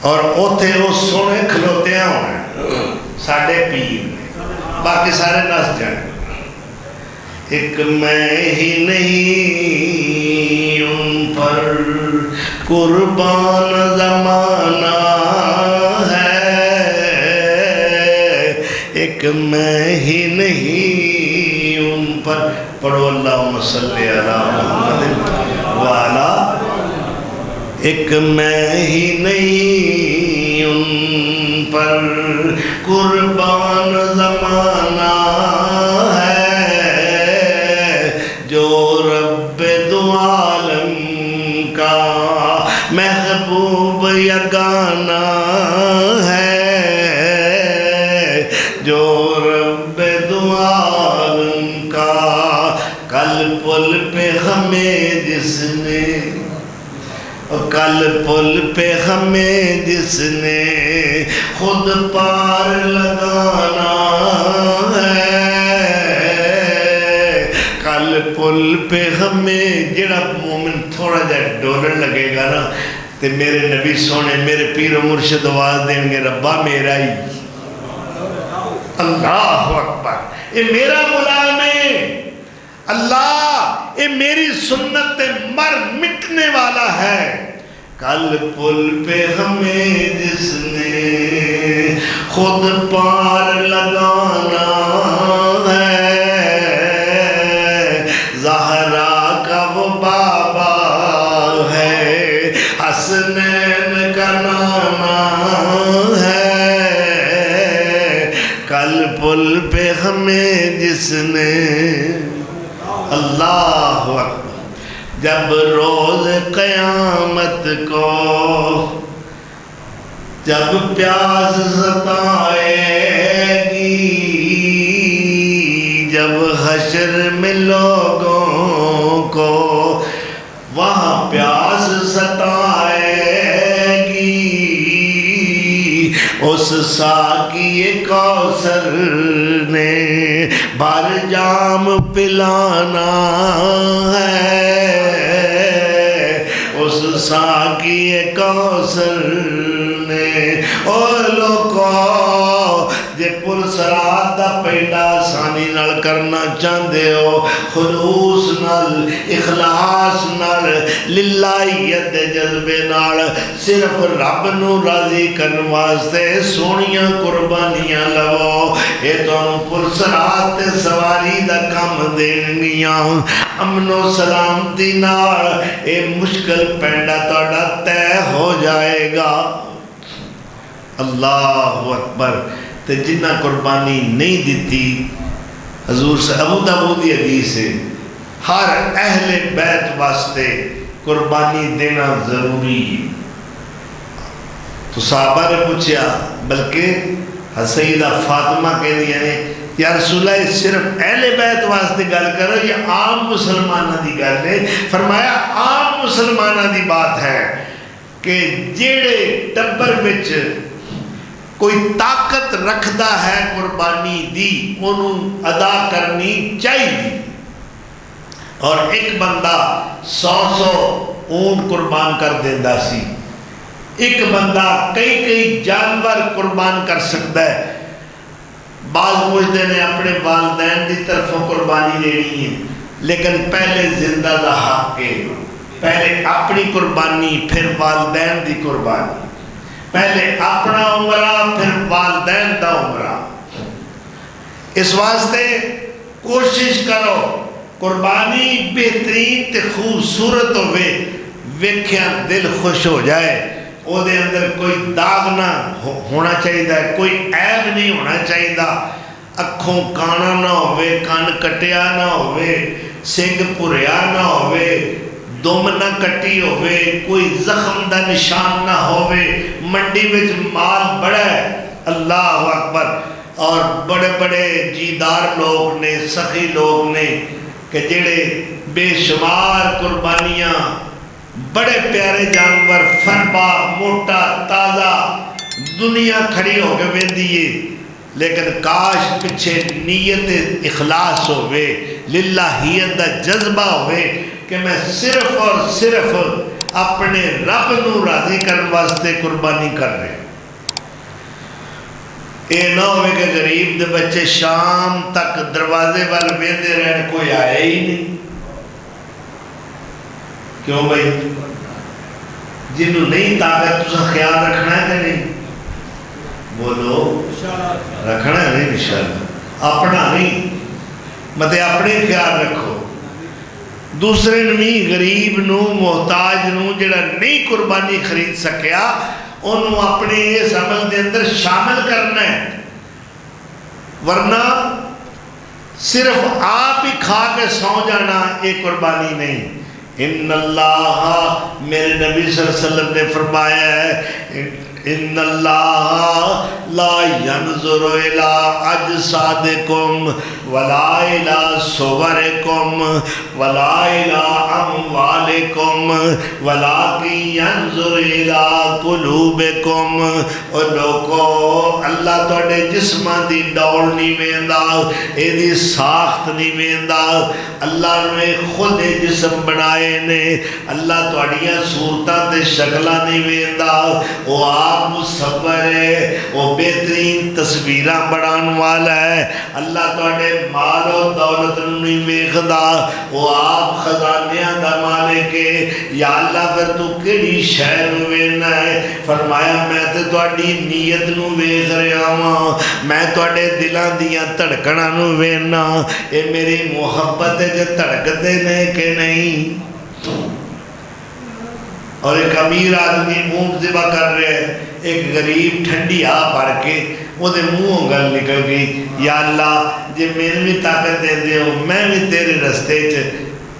اور اوتھے وہ سونے کھلوتے ہیں ہوئے ساڑھے پیر باقی سارے ناس جانے ایک میں ہی نہیں ان پر قربان زمانہ ہے ایک میں ہی نہیں ان پر پڑھو اللہم صلی اللہ محمد والا ایک میں ہی نہیں ان پر قربان زمانہ جو رب دو عالم کا محبوب یگانہ ہے جو رب دو عالم کا کل پل پہ ہمیں جس نے کل پل پہ ہمیں جس نے خود پار لگانا پل پہ ہمیں جڑا مومن تھوڑا جا ڈولن لگے گا نا تے میرے نبی سونے میرے پیر و مرشد آواز دیں گے ربا میرا ہی اللہ اکبر، یہ میرا غلام ہے، اللہ یہ میری سنت مر مٹنے والا ہے۔ کل پل پہ ہمیں جس نے خود پار لگانا ہے، زہرا کا وہ بابا ہے، حسنین کا نانا ہے۔ کل پل پہ ہمیں جس نے، اللہ اکبر، جب روز قیامت کو جب پیاس ستائے گی، جب حشر میں لوگوں کو وہاں پیاس ستائے گی، اس ساقی کوثر نے بھر جام پلانا ہے، اس ساقی کوثر نے۔ او لوگو جے پل صراط دا پہلا آسانی نال کرنا چاہندے ہو، خلوص نال، اخلاص نال، للہیت دے جذبے نال، صرف رب نو راضی کرن واسطے سونیاں قربانیاں لو، اے تانوں پل صراط تے سواری دا کم دین گیاں۔ امن و سلامتی نال اے مشکل پینڈا تہاڈا طے ہو جائے گا۔ اللہ اکبر۔ تے جنہ قربانی نہیں دیتی، حضور سے ابو داؤد دی حدیث ہے، ہر اہل بیت واسطے قربانی دینا ضروری ہے۔ تو صحابہ نے پوچھا، بلکہ سیدہ فاطمہ کہہ دیا ہے یا رسول اللہ صرف اہل بیت واسطے گل کرو یا عام مسلمانہ دی گل ہے؟ فرمایا عام مسلمانہ دی بات ہے کہ جیڑے ٹبر وچ کوئی طاقت رکھدا ہے قربانی دی انہوں ادا کرنی چاہیے، اور ایک بندہ 100 اونٹ قربان کر دیندہ سی، ایک بندہ کئی جانور قربان کر سکتا ہے۔ بعض پوچھتے ہیں اپنے والدین دی طرفوں قربانی دینی ہے، لیکن پہلے زندہ دا حق ہے، پہلے اپنی قربانی پھر والدین دی قربانی، پہلے اپنا عمرہ پھر والدین دا عمرہ۔ اس واسطے کوشش کرو قربانی بہترین تے خوبصورت ہوئے، ویکھیا دل خوش ہو جائے، او دے اندر کوئی داغ نہ ہونا چاہیے، کوئی عیب نہیں ہونا چاہیے، اکھوں کانا نہ ہوئے، کان کٹیا نہ ہوئے، سنگ پریا نہ ہوئے، دم نہ کٹی ہوئے، کوئی زخم دا نشان نہ ہوئے، منڈی وچ مال بڑا ہے، اللہ اکبر، اور بڑے بڑے جیدار لوگ نے، سخی لوگ نے کہ جڑے بے شمار قربانیاں، بڑے پیارے جانور، فربا موٹا تازہ، دنیا کھڑی ہو کے ویندی ہے، لیکن کاش پیچھے نیت اخلاص ہوئے، للہیت دا جذبہ ہوئے کہ میں صرف اور صرف اپنے رب نو راضی کرنے واسطے قربانی کر رہے۔ یہ نہ ہوئے کہ غریب دے بچے شام تک دروازے وال ویندے رہن، کوئی آئے ہی نہیں۔ کیوں بھائی؟ جنہوں نہیں طاقت تسا خیال رکھنا ہے کہ نہیں؟ بولو رکھنا ہے نہیں؟ انشاءاللہ اپنا نہیں، مطلب اپنے خیال رکھو، دوسرے نہیں، غریب نو، محتاج نو، جڑا نہیں قربانی خرید سکیا انہوں اپنے اس عمل دے اندر شامل کرنا ہے، ورنہ صرف آپ ہی کھا کے سو جانا یہ قربانی نہیں۔ ان اللہ، میرے نبی صلی اللہ علیہ وسلم نے فرمایا ہے، ان اللہ لا ينظر الى اجسادکم ولا الى صورکم ولا الى اموالکم اموالکم ولکن ینظر الی قلوبکم۔ اور لوگو اللہ توڑے جسمہ دی ڈول نہیں ویندا، اے دی ساخت نہیں ویندا، اللہ نے خود جسم بنائے نے، اللہ توڑیاں صورتاں تے شکلہ نہیں ویندا، وہ آپ مصور ہے، وہ بہترین تصویرہ بڑھان والا ہے، اللہ توڑے مال و دولت نہیں ویکھدا، وہ آپ خزانیاں دا مالک ہے، یا اللہ پھر تو کیڑی شے نوں ویکھنا ہے؟ فرمایا میں تے تہاڈی نیت نوں ویکھ رہا ہاں، میں تہاڈے دلاں دیاں دھڑکناں نوں ویکھنا، اے میری محبت ہے جو دھڑکدے نے کہ نہیں۔ اور ایک امیر آدمی اونٹ ذبح کر رہے ہیں، ایک غریب ٹھنڈی آ پڑ کے وہ دے منہوں گل نکل گئی، یا اللہ جے میرے بھی طاقت دے دے ہو میں بھی تیرے رستے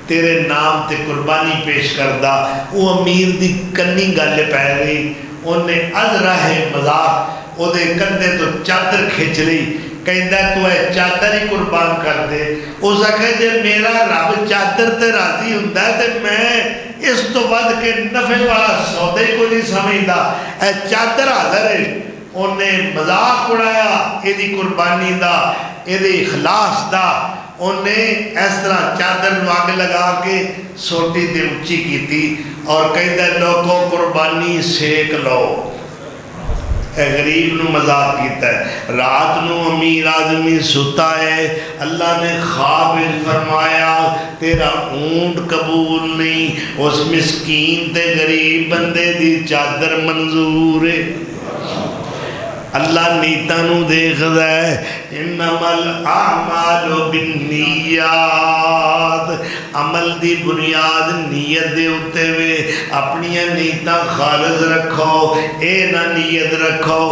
تیرے نام تے قربانی پیش کردہ۔ وہ امیر دی کنی گل پہ گئی، انہیں از راہ مذاق وہ دے کندے تو چادر کھچ لی، کہندہ تو اے چادر ہی قربان کر دے۔ اس آکھے جے میرا رب چادر تے راضی ہوندہ ہے تے میں اس تو ود کے نفع والا سودے کو نہیں سمجھدا، اے چادر حاضر ہے۔ انہیں مذاق اڑایا اے دی قربانی دا، اے دی اخلاص دا، انہیں اس طرح چادر آگ لگا کے سوٹی دے اونچی کی تھی اور کہندہ لوگوں قربانی سیک لو۔ اے غریب نو مذاق کیتا ہے، رات نو امیر آدمی ستا ہے، اللہ نے خواب فرمایا تیرا اونٹ قبول نہیں، اس مسکین تے غریب بندے دی چادر منظور ہے۔ اللہ نیتانو دیکھ ہے، انما الاعمال بالنیات، عمل دی بنیاد نیت دے ہوتے ہوئے اپنی نیتاں خالص رکھو، اے نہ نیت رکھو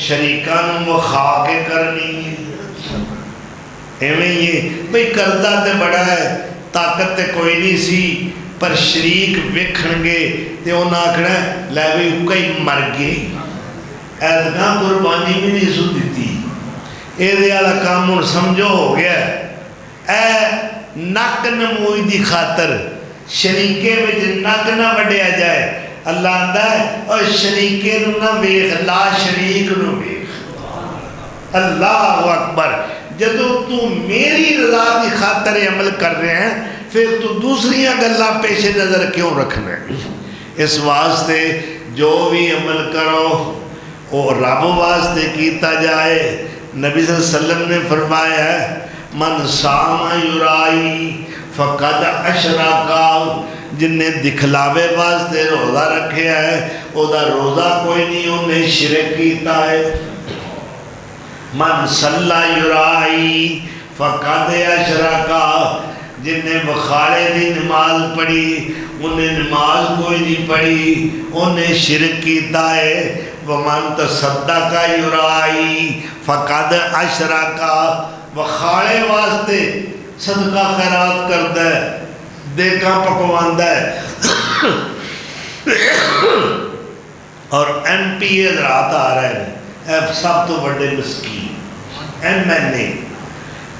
شریکان مخا کے کرنی ہے۔ ایویں یہ بھئی قرضہ تے بڑا ہے، طاقت تے کوئی نہیں سی، پر شریک ویکھن گے تے انہاں آکھنا لے بھی کئی مر گئے، ایدگاں قربانی بھی نہیں سو دیتی، اے دیالا کامون سمجھو ہو گیا۔ اے نک نموئی دی خاطر شریکے وچ نک نہ وڈیا جائے، اللہ آندہ ہے اور شریکے نو نہ ویخ، لا شریک نو ویخ۔ اللہ اکبر، جدو تو میری رضا دی خاطر عمل کر رہے ہیں پھر تو دوسریاں گلہ پیش نظر کیوں رکھنا ہے؟ اس واسطے جو بھی عمل کرو وہ رب واسطے کیتا جائے۔ نبی صلی اللہ علیہ وسلم نے فرمایا ہے من سام یرائی فقد اشرکا، جن نے دکھلاوے واسطے روزہ رکھے ہے او دا روزہ کوئی نہیں، انہیں شرک کیتا ہے۔ من صلی یرائی فقد اشرکا، جن نے بخارے دی نماز پڑھی انہیں نماز کوئی نہیں پڑھی، انہیں شرک کیتا ہے۔ وَمَن تَصَدَّقَ یُرَائی فَقَدْ أَشْرَكَ، بخارے واسطے صدقہ خیرات کرتا ہے، دیکھا پکواندہ ہے۔ اور ایم پی اے رات آ رہے ہیں، سب تو بڑے مسکین، ایم این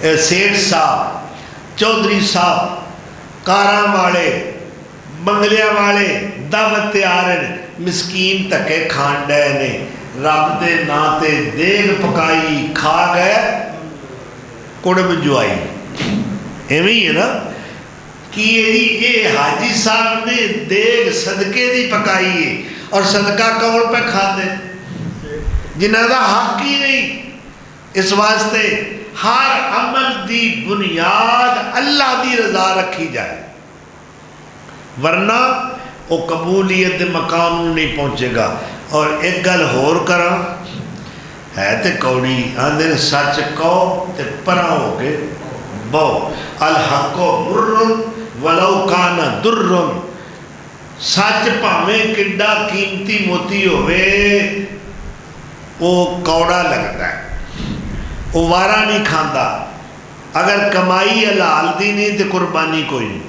اے، سیٹھ صاحب، چودھری صاحب، کاراں والے، بنگلیاں والے دعوت تیار ہیں، مسکین تکے کھانڈے نے، رب دے ناتے دیگ پکائی کھا گئے کڑب جوائی۔ ایویں ہے نا کہ یہ حاجی صاحب نے دیگ صدقے دی پکائی ہے اور صدقہ کون پہ کھاتے جنہاں دا حق ہی نہیں۔ اس واسطے ہر عمل دی بنیاد اللہ دی رضا رکھی جائے، ورنہ وہ قبولیت مقام نہیں پہنچے گا۔ اور ایک گل ہور کرا ہے تے کوڑی آندھے سچ کہو تے پرا ہو کے بو، الحق مر ولو کان در، سچ پاویں کڈا قیمتی موتی ہوئے وہ کوڑا لگتا ہے، وہ وارا نہیں کھاندا۔ اگر کمائی حلال دی نہیں تے قربانی کوئی نہیں،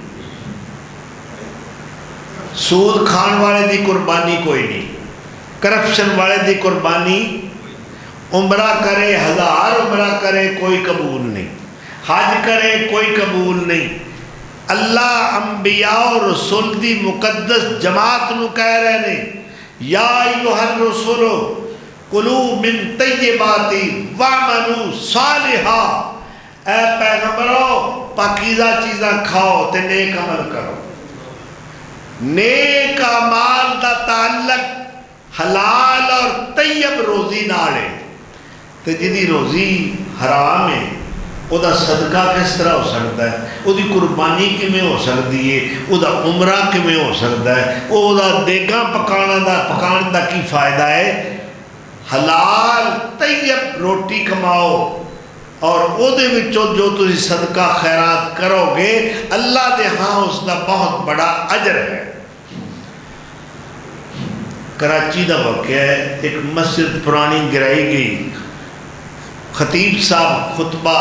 سود کھان والے دی قربانی کوئی نہیں، کرپشن والے دی قربانی، عمرہ کرے 1000 عمرہ کرے کوئی قبول نہیں، حج کرے کوئی قبول نہیں۔ اللہ انبیاء و رسول دی مقدس جماعت نو کہہ رہے نے یا ایھا الرسول کلوا من طیبات واعملوا صالحا، اے پیغمبرو پاکیزہ چیزاں کھاؤ تے نیک عمل کرو۔ نیک اعمال دا تعلق حلال اور طیب روزی نال ہے، تے جدی روزی حرام ہے او دا صدقہ کس طرح ہو سکتا ہے، او دی قربانی کیویں ہو سکتی ہے، او دا عمرہ کیویں ہو سکتا ہے، او دا دیگاں پکان دا کی فائدہ ہے۔ حلال طیب روٹی کماؤ اور او دے وچوں جو تسی صدقہ خیرات کرو گے اللہ دے ہاں اس دا بہت بڑا اجر ہے۔ کراچی دا واقعہ ہے، ایک مسجد پرانی گرائی گئی، خطیب صاحب خطبہ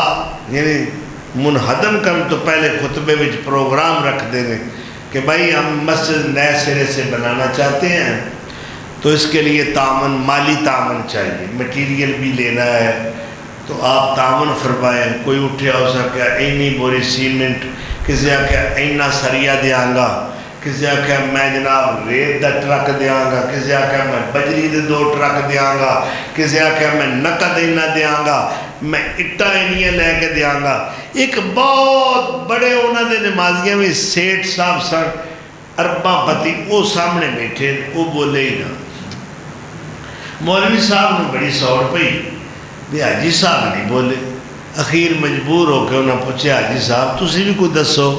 یعنی منہدم کرنے تو پہلے خطبے وچ پروگرام رکھ دے ہیں کہ بھائی ہم مسجد نئے سرے سے بنانا چاہتے ہیں تو اس کے لیے تعاون، مالی تعاون چاہیے، مٹیریل بھی لینا ہے، تو آپ تعاون فرمائیں۔ کوئی اٹھیا ہو سکیا اینی بوری سیمنٹ، کسی آکھیا اینا سریا دیاں گا، کسی آکھیا میں جناب ریت دا ٹرک دیاں گا، کسی آکھیا میں بجری دے 2 ٹرک دیاں گا، کسی آکھیا میں نقد اینا دیاں گا، میں اٹا اینیاں لے کے دیاں گا۔ ایک بہت بڑے انہوں نے نمازیاں میں سیٹھ صاحب سن ارباں پتی، وہ سامنے بیٹھے وہ بولے ہی نہ۔ مولوی صاحب نے بڑی سوڑ پئی بھی حاجی صاحب نہیں بولے، اخیر مجبور ہو کے انہوں نے پوچھے حاجی صاحب تسی بھی کوئی دسو،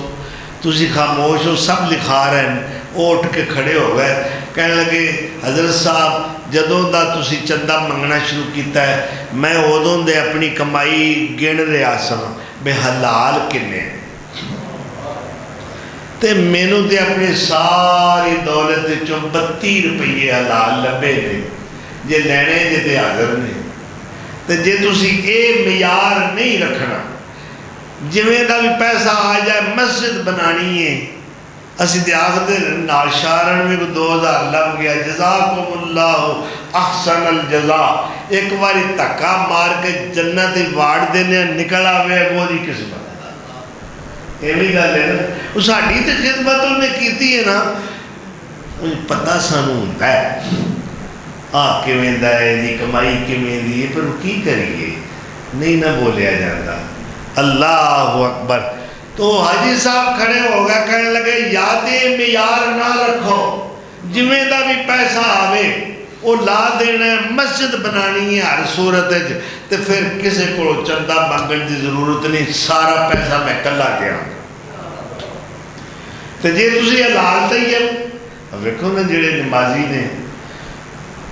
تسی خاموش ہو، سب لکھا رہے ہیں۔ وہ اٹھ کے کھڑے ہو گئے، کہنے لگے حضرت صاحب جدوں دا تسی چندہ منگنا شروع کیتا ہے میں ادوں دے اپنی کمائی گن رہا سا بے حلال کنے، تے مینوں دے اپنی ساری دولت دے 32 روپیے حلال لبے نے، جے لینے جے تے حاضر نے۔ تے جے تسی اے معیار نہیں رکھنا، جویں دا بھی پیسہ آ جائے مسجد بنانی ہے، اسی تے آخدے نال شارن میں 2000 لب گیا، جزاکم اللہ احسن الجزا، ایک باری تکا مار کے جنت واڑ دینے نکل آوے وہ دی قسمت۔ یہ بھی گل ہے نا، وہ ساڈی تے خدمت انہوں نے کیتی ہے نا، پتہ سانوں ہوندا ہے کیویں دا ہے دی کمائی کیویں دی، پر کی کریے نہیں نہ بولیا جاتا۔ اللہ اکبر۔ تو حاجی صاحب کھڑے ہو گئے، کہنے لگے یادیں معیار نہ رکھو، جویں دا بھی پیسہ آوے وہ لا دینا ہے، مسجد بنانی ہے ہر صورت ہے، تو پھر کسی کو چندہ منگن دی ضرورت نہیں، سارا پیسہ میں کلا دیا۔ تو جے تسی حلال طیب، ویکھو نا جڑے نمازی نے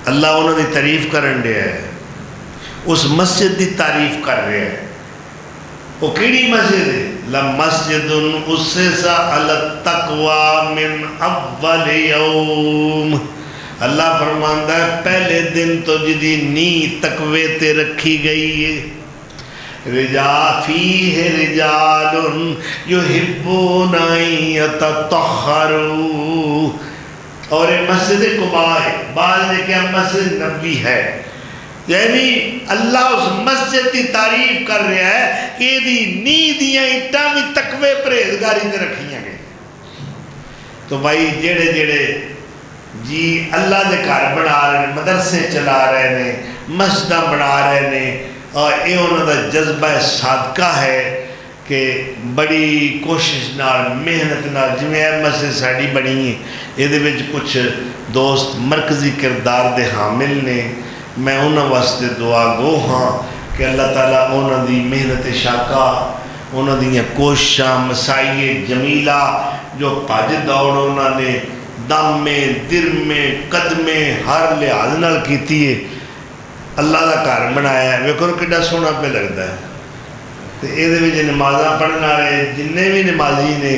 اللہ انہوں نے تعریف کرن دیا ہے، اس مسجد دی تعریف کر رہے ہیں۔ وہ کیڑی مسجد ہے؟ لَمَسْجِدٌ أُسِّسَ عَلَى التَّقْوَى مِنْ أَوَّلِ يَوْمٍ، اللہ فرماندہ ہے پہلے دن تو جدی نی تقوی تے رکھی گئی ہے۔ فِيهِ رِجَالٌ يُحِبُّونَ أَن يَتَطَهَّرُوا، اور یہ مسجد قباء ہے، بعض نے کیا مسجد نبوی ہے، یعنی اللہ اس مسجد کی تعریف کر رہا ہے کہ یہ نیدیاں اٹھاں بھی تقوی پرہیزگاری تے رکھیاں گئے۔ تو بھائی جڑے جڑے جی اللہ دے گھر بنا رہے ہیں، مدرسے چلا رہے ہیں، مسجداں بنا رہے ہیں، اور یہ انہوں دا جذبہ صادقہ ہے کہ بڑی کوشش نال محنت نال جویں مسجد ساڈی بنی ہے، یہ وچ کچھ دوست مرکزی کردار دے حامل نے، میں انہوں واسطے دعا گو ہاں کہ اللہ تعالیٰ انہوں دی محنت شاکہ، انہوں دی کوششاں مسائی جمیلہ جو پاج دوڑ انہوں نے دم میں در میں قدم میں ہر لحاظ نال کیتی ہے، اللہ دا گھر بنایا ہے، ویکھو کڈا سونا پہ لگتا ہے۔ تو یہ نمازاں پڑھنا رہے جنہیں بھی نمازی نے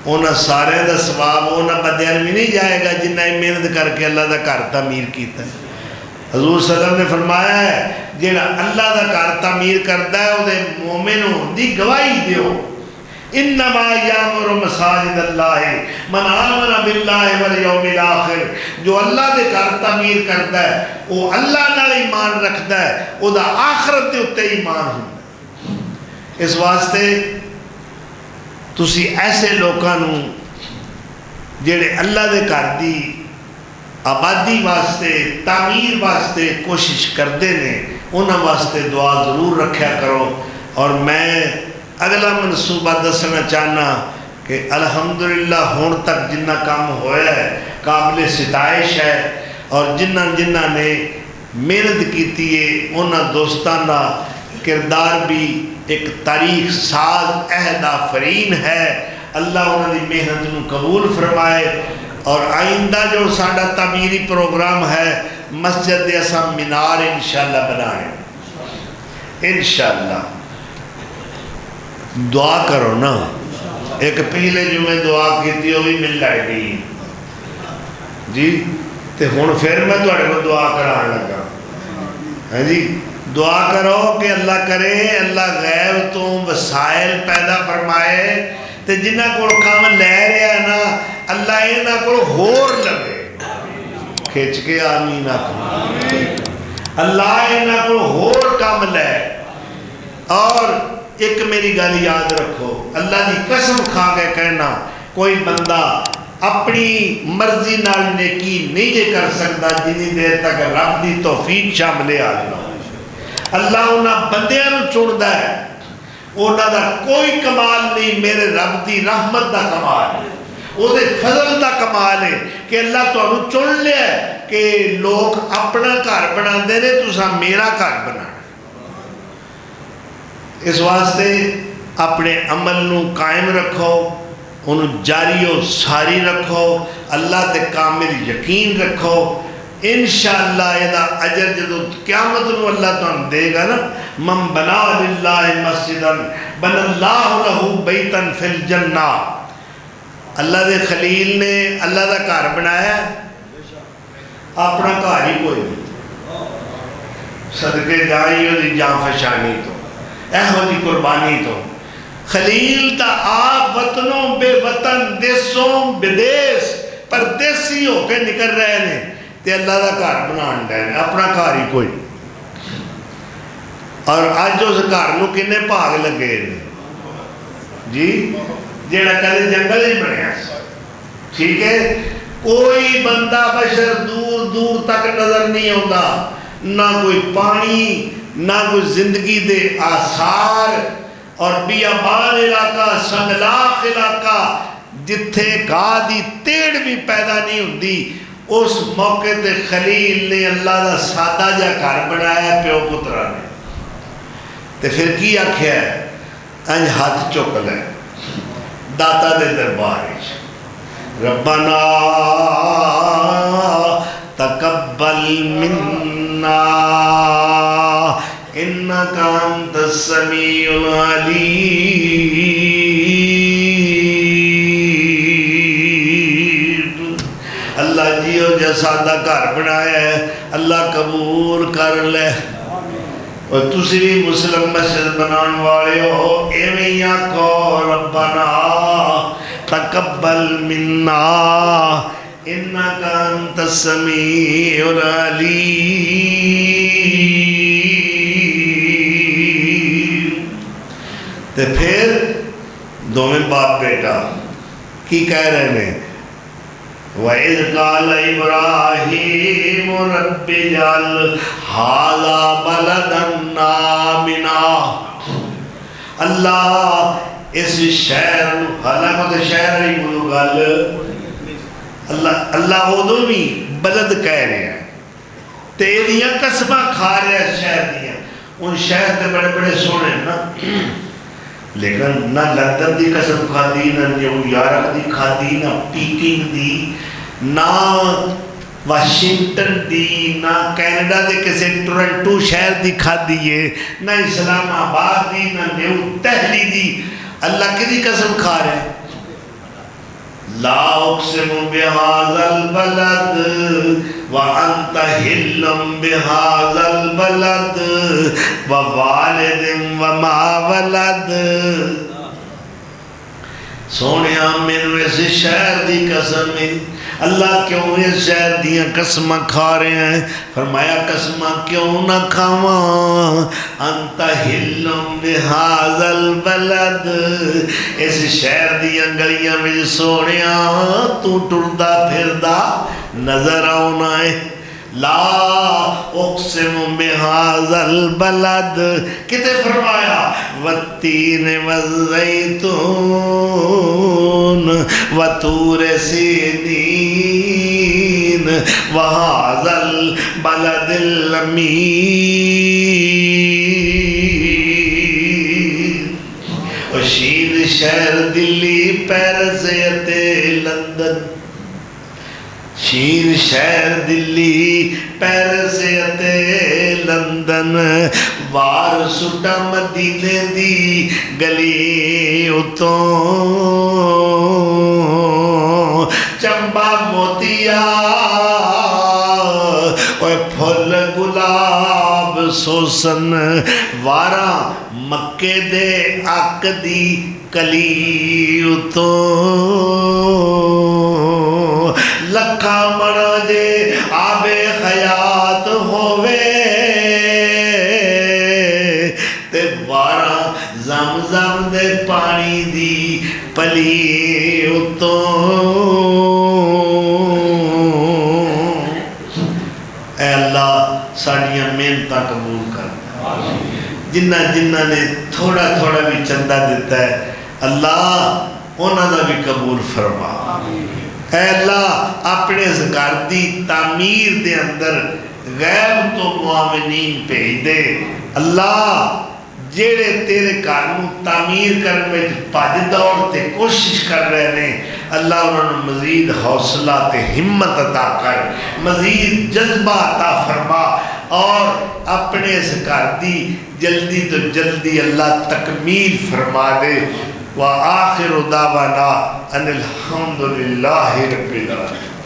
انہاں سارے دا ثواب انہاں بندیاں بھی نہیں جائے گا جنہیں محنت کر کے اللہ دا گھر تعمیر کیتا ہے۔ حضور صلی اللہ علیہ وسلم نے فرمایا ہے جنہاں اللہ دا گھر تعمیر کرتا ہے وہ مومنوں دی گواہی دیو، انما یامر مساجد اللہ من آمن باللہ والیوم الاخر، جو اللہ دے گھر تعمیر کرتا ہے وہ اللہ نال ایمان رکھتا ہے، وہ دا آخرت دے اتے ایمان ہوں۔ اس واسطے تسی ایسے لوگوں جڑے اللہ دے گھر دی آبادی واسطے تعمیر واسطے کوشش کرتے ہیں انہاں واسطے دعا ضرور رکھیا کرو. اور میں اگلا منصوبہ دسنا چاہنا کہ الحمدللہ ہون تک جنہ کام ہویا ہے قابل ستائش ہے، اور جنہ نے محنت کیتی ہے انہاں دوستان دا کردار بھی ایک تاریخ ساز عہد آفرین ہے. اللہ انہاں دی محنت نو قبول فرمائے. اور آئندہ جو ساڈا تعمیری پروگرام ہے مسجد دے اساں مینار انشاءاللہ بنائیں انشاءاللہ. دعا کرو نا. ایک پہلے جو میں دعا کی تھی وہ بھی مل لائے گی جی، تے ہن پھر میں تھوڑے کو دعا کران لگا. ہاں جی، دعا کرو کہ اللہ کرے اللہ غیب تو وسائل پیدا فرمائے تے جنہ کو کام لے رہا ہے نا اللہ اینا کو ہور لگے. کھچ کے آمین آکھو. اللہ اینا کو ہور کام لے. اور ایک میری گل یاد رکھو، اللہ دی قسم کھا کے کہنا کوئی بندہ اپنی مرضی نال نیکی نہیں جے کر سکتا جنی دیر تک رب دی توفیق شاملے آ جانا. اللہ انہاں بندیاں نو چندا ہے، انہاں دا کوئی کمال نہیں، میرے رب دی رحمت دا کمال ہے، وہ دے فضل دا کمال ہے کہ اللہ تو انہوں چن لیا ہے کہ لوگ اپنا گھر بنا دے نے تسا میرا گھر بنا. اس واسطے اپنے عمل نو قائم رکھو، انہوں جاری و ساری رکھو، اللہ تے کامل یقین رکھو. انشاءاللہ یہ اجر جدو قیامت نو اللہ تو دے گا نا. من بنا للہ مسجدا بن اللہ لہو بیتا فی الجنہ. اللہ دے خلیل نے اللہ دا گھر بنایا، اپنا گھر ہی کوئی نہیں، صدقے جائیں دی جان فشانی تو احمد دی قربانی تو خلیل تا آپ وطنوں بے وطن دیسوں بدیس پردیسی ہو کے نکل رہے ہیں تے اللہ دا گھر بنان دے اپنا گھر ہی کوئی. اور آج اس گھر نو کنے بھاگ لگے جی، جیڑا کدے جنگل ہی بنیا. ٹھیک ہے، کوئی بندہ بشر دور دور تک نظر نہیں ہوتا، نہ کوئی پانی نہ کوئی زندگی دے آثار. اور بیابان علاقہ سنگلاخ علاقہ جتھے گاہ دی تیڑ بھی پیدا نہیں ہوندی، اس موقع تے خلیل نے اللہ دا سادہ جا گھر بنایا پیو پترا نے. تے پھر کی آکھیا ہے انج ہاتھ چک لے داتا دے دربار وچ، ربنا تقبل منا انکا انت السمیع العلیم. اللہ جیو جیسا دا گھر بنایا ہے اللہ قبول کر لے. اور تسی بھی مسلم مسجد بنان والے ہو ایویں آکھو ربنا تقبل منا انکا انت السمیع العلیم. تے پھر دوویں باپ بیٹا کی کہہ رہے ہیں وَإِذْ قَالَ إِبْرَاهِيمُ رَبِّ اجْعَلْ هَٰذَا بَلَدًا آمِنًا. اللہ اس شہر حالانکہ شہر ہی بولو گل اللہ ادو بھی بلد کہہ رہے ہیں تیریاں قسمہ کھا رہے ہیں شہر دیا. ان شہر تے بڑے بڑے سونے نا، لیکن نہ لندن دی قسم کھا دی، نہ نیو یارک دی کھا دی، نہ پیکنگ دی، نہ واشنگٹن دی، نہ کینیڈا دے کسے ٹورنٹو شہر دی کھا دیئے، نہ اسلام آباد دی، نہ نیو دہلی دی. اللہ کی دی قسم کھا رہے ہیں لا اقسم بهذا البلد وانت حل بهذا البلد ووالد وما ولد. سونیا مینوں اس شہر دی قسم ہے اللہ کیوں اس شہر دیاں قسمہ کھا رہے ہیں؟ فرمایا قسمہ کیوں نہ کھاواں، انت حلم بہذا البلد، اس شہر دیاں گلیاں میں سونیاں تو ٹردا پھردا نظر آنا ہے۔ لا اقسم بہذا البلد، کتے فرمایا والتین والزیتون وطور سینین وہذا البلد الامین، شین شہر دلی پیرس لندن، شین شہر دلی پیرس لندن، وار سٹا مدینے دی گلی اتوں، چمبا موتیا اوے پھل گلاب سوسن، وارا مکے دے اک دی کلی اتوں، لکھا منا جے آب خیات ہووے، تے وارا زمزم دے پانی دی پلی اتوں۔ اے اللہ ساڑیاں محنتاں قبول کر، جنہ جنہ نے تھوڑا تھوڑا بھی چندہ دیتا ہے اللہ انہاں دا بھی قبول فرما۔ اے اللہ اپنے اس گھر دی تعمیر دے اندر غیب تو معاونین بھیج دے، اللہ جیڑے تیرے گھر نوں تعمیر کرنے میں بھج دوڑ تے کوشش کر رہے ہیں، اللہ انہوں نے مزید حوصلہ تے ہمت عطا کر، مزید جذبہ عطا فرما، اور اپنے اس گھر دی جلدی تو جلدی اللہ تکمیل فرما دے۔ وآخر دعوانا ان الحمد للہ رب العالمین۔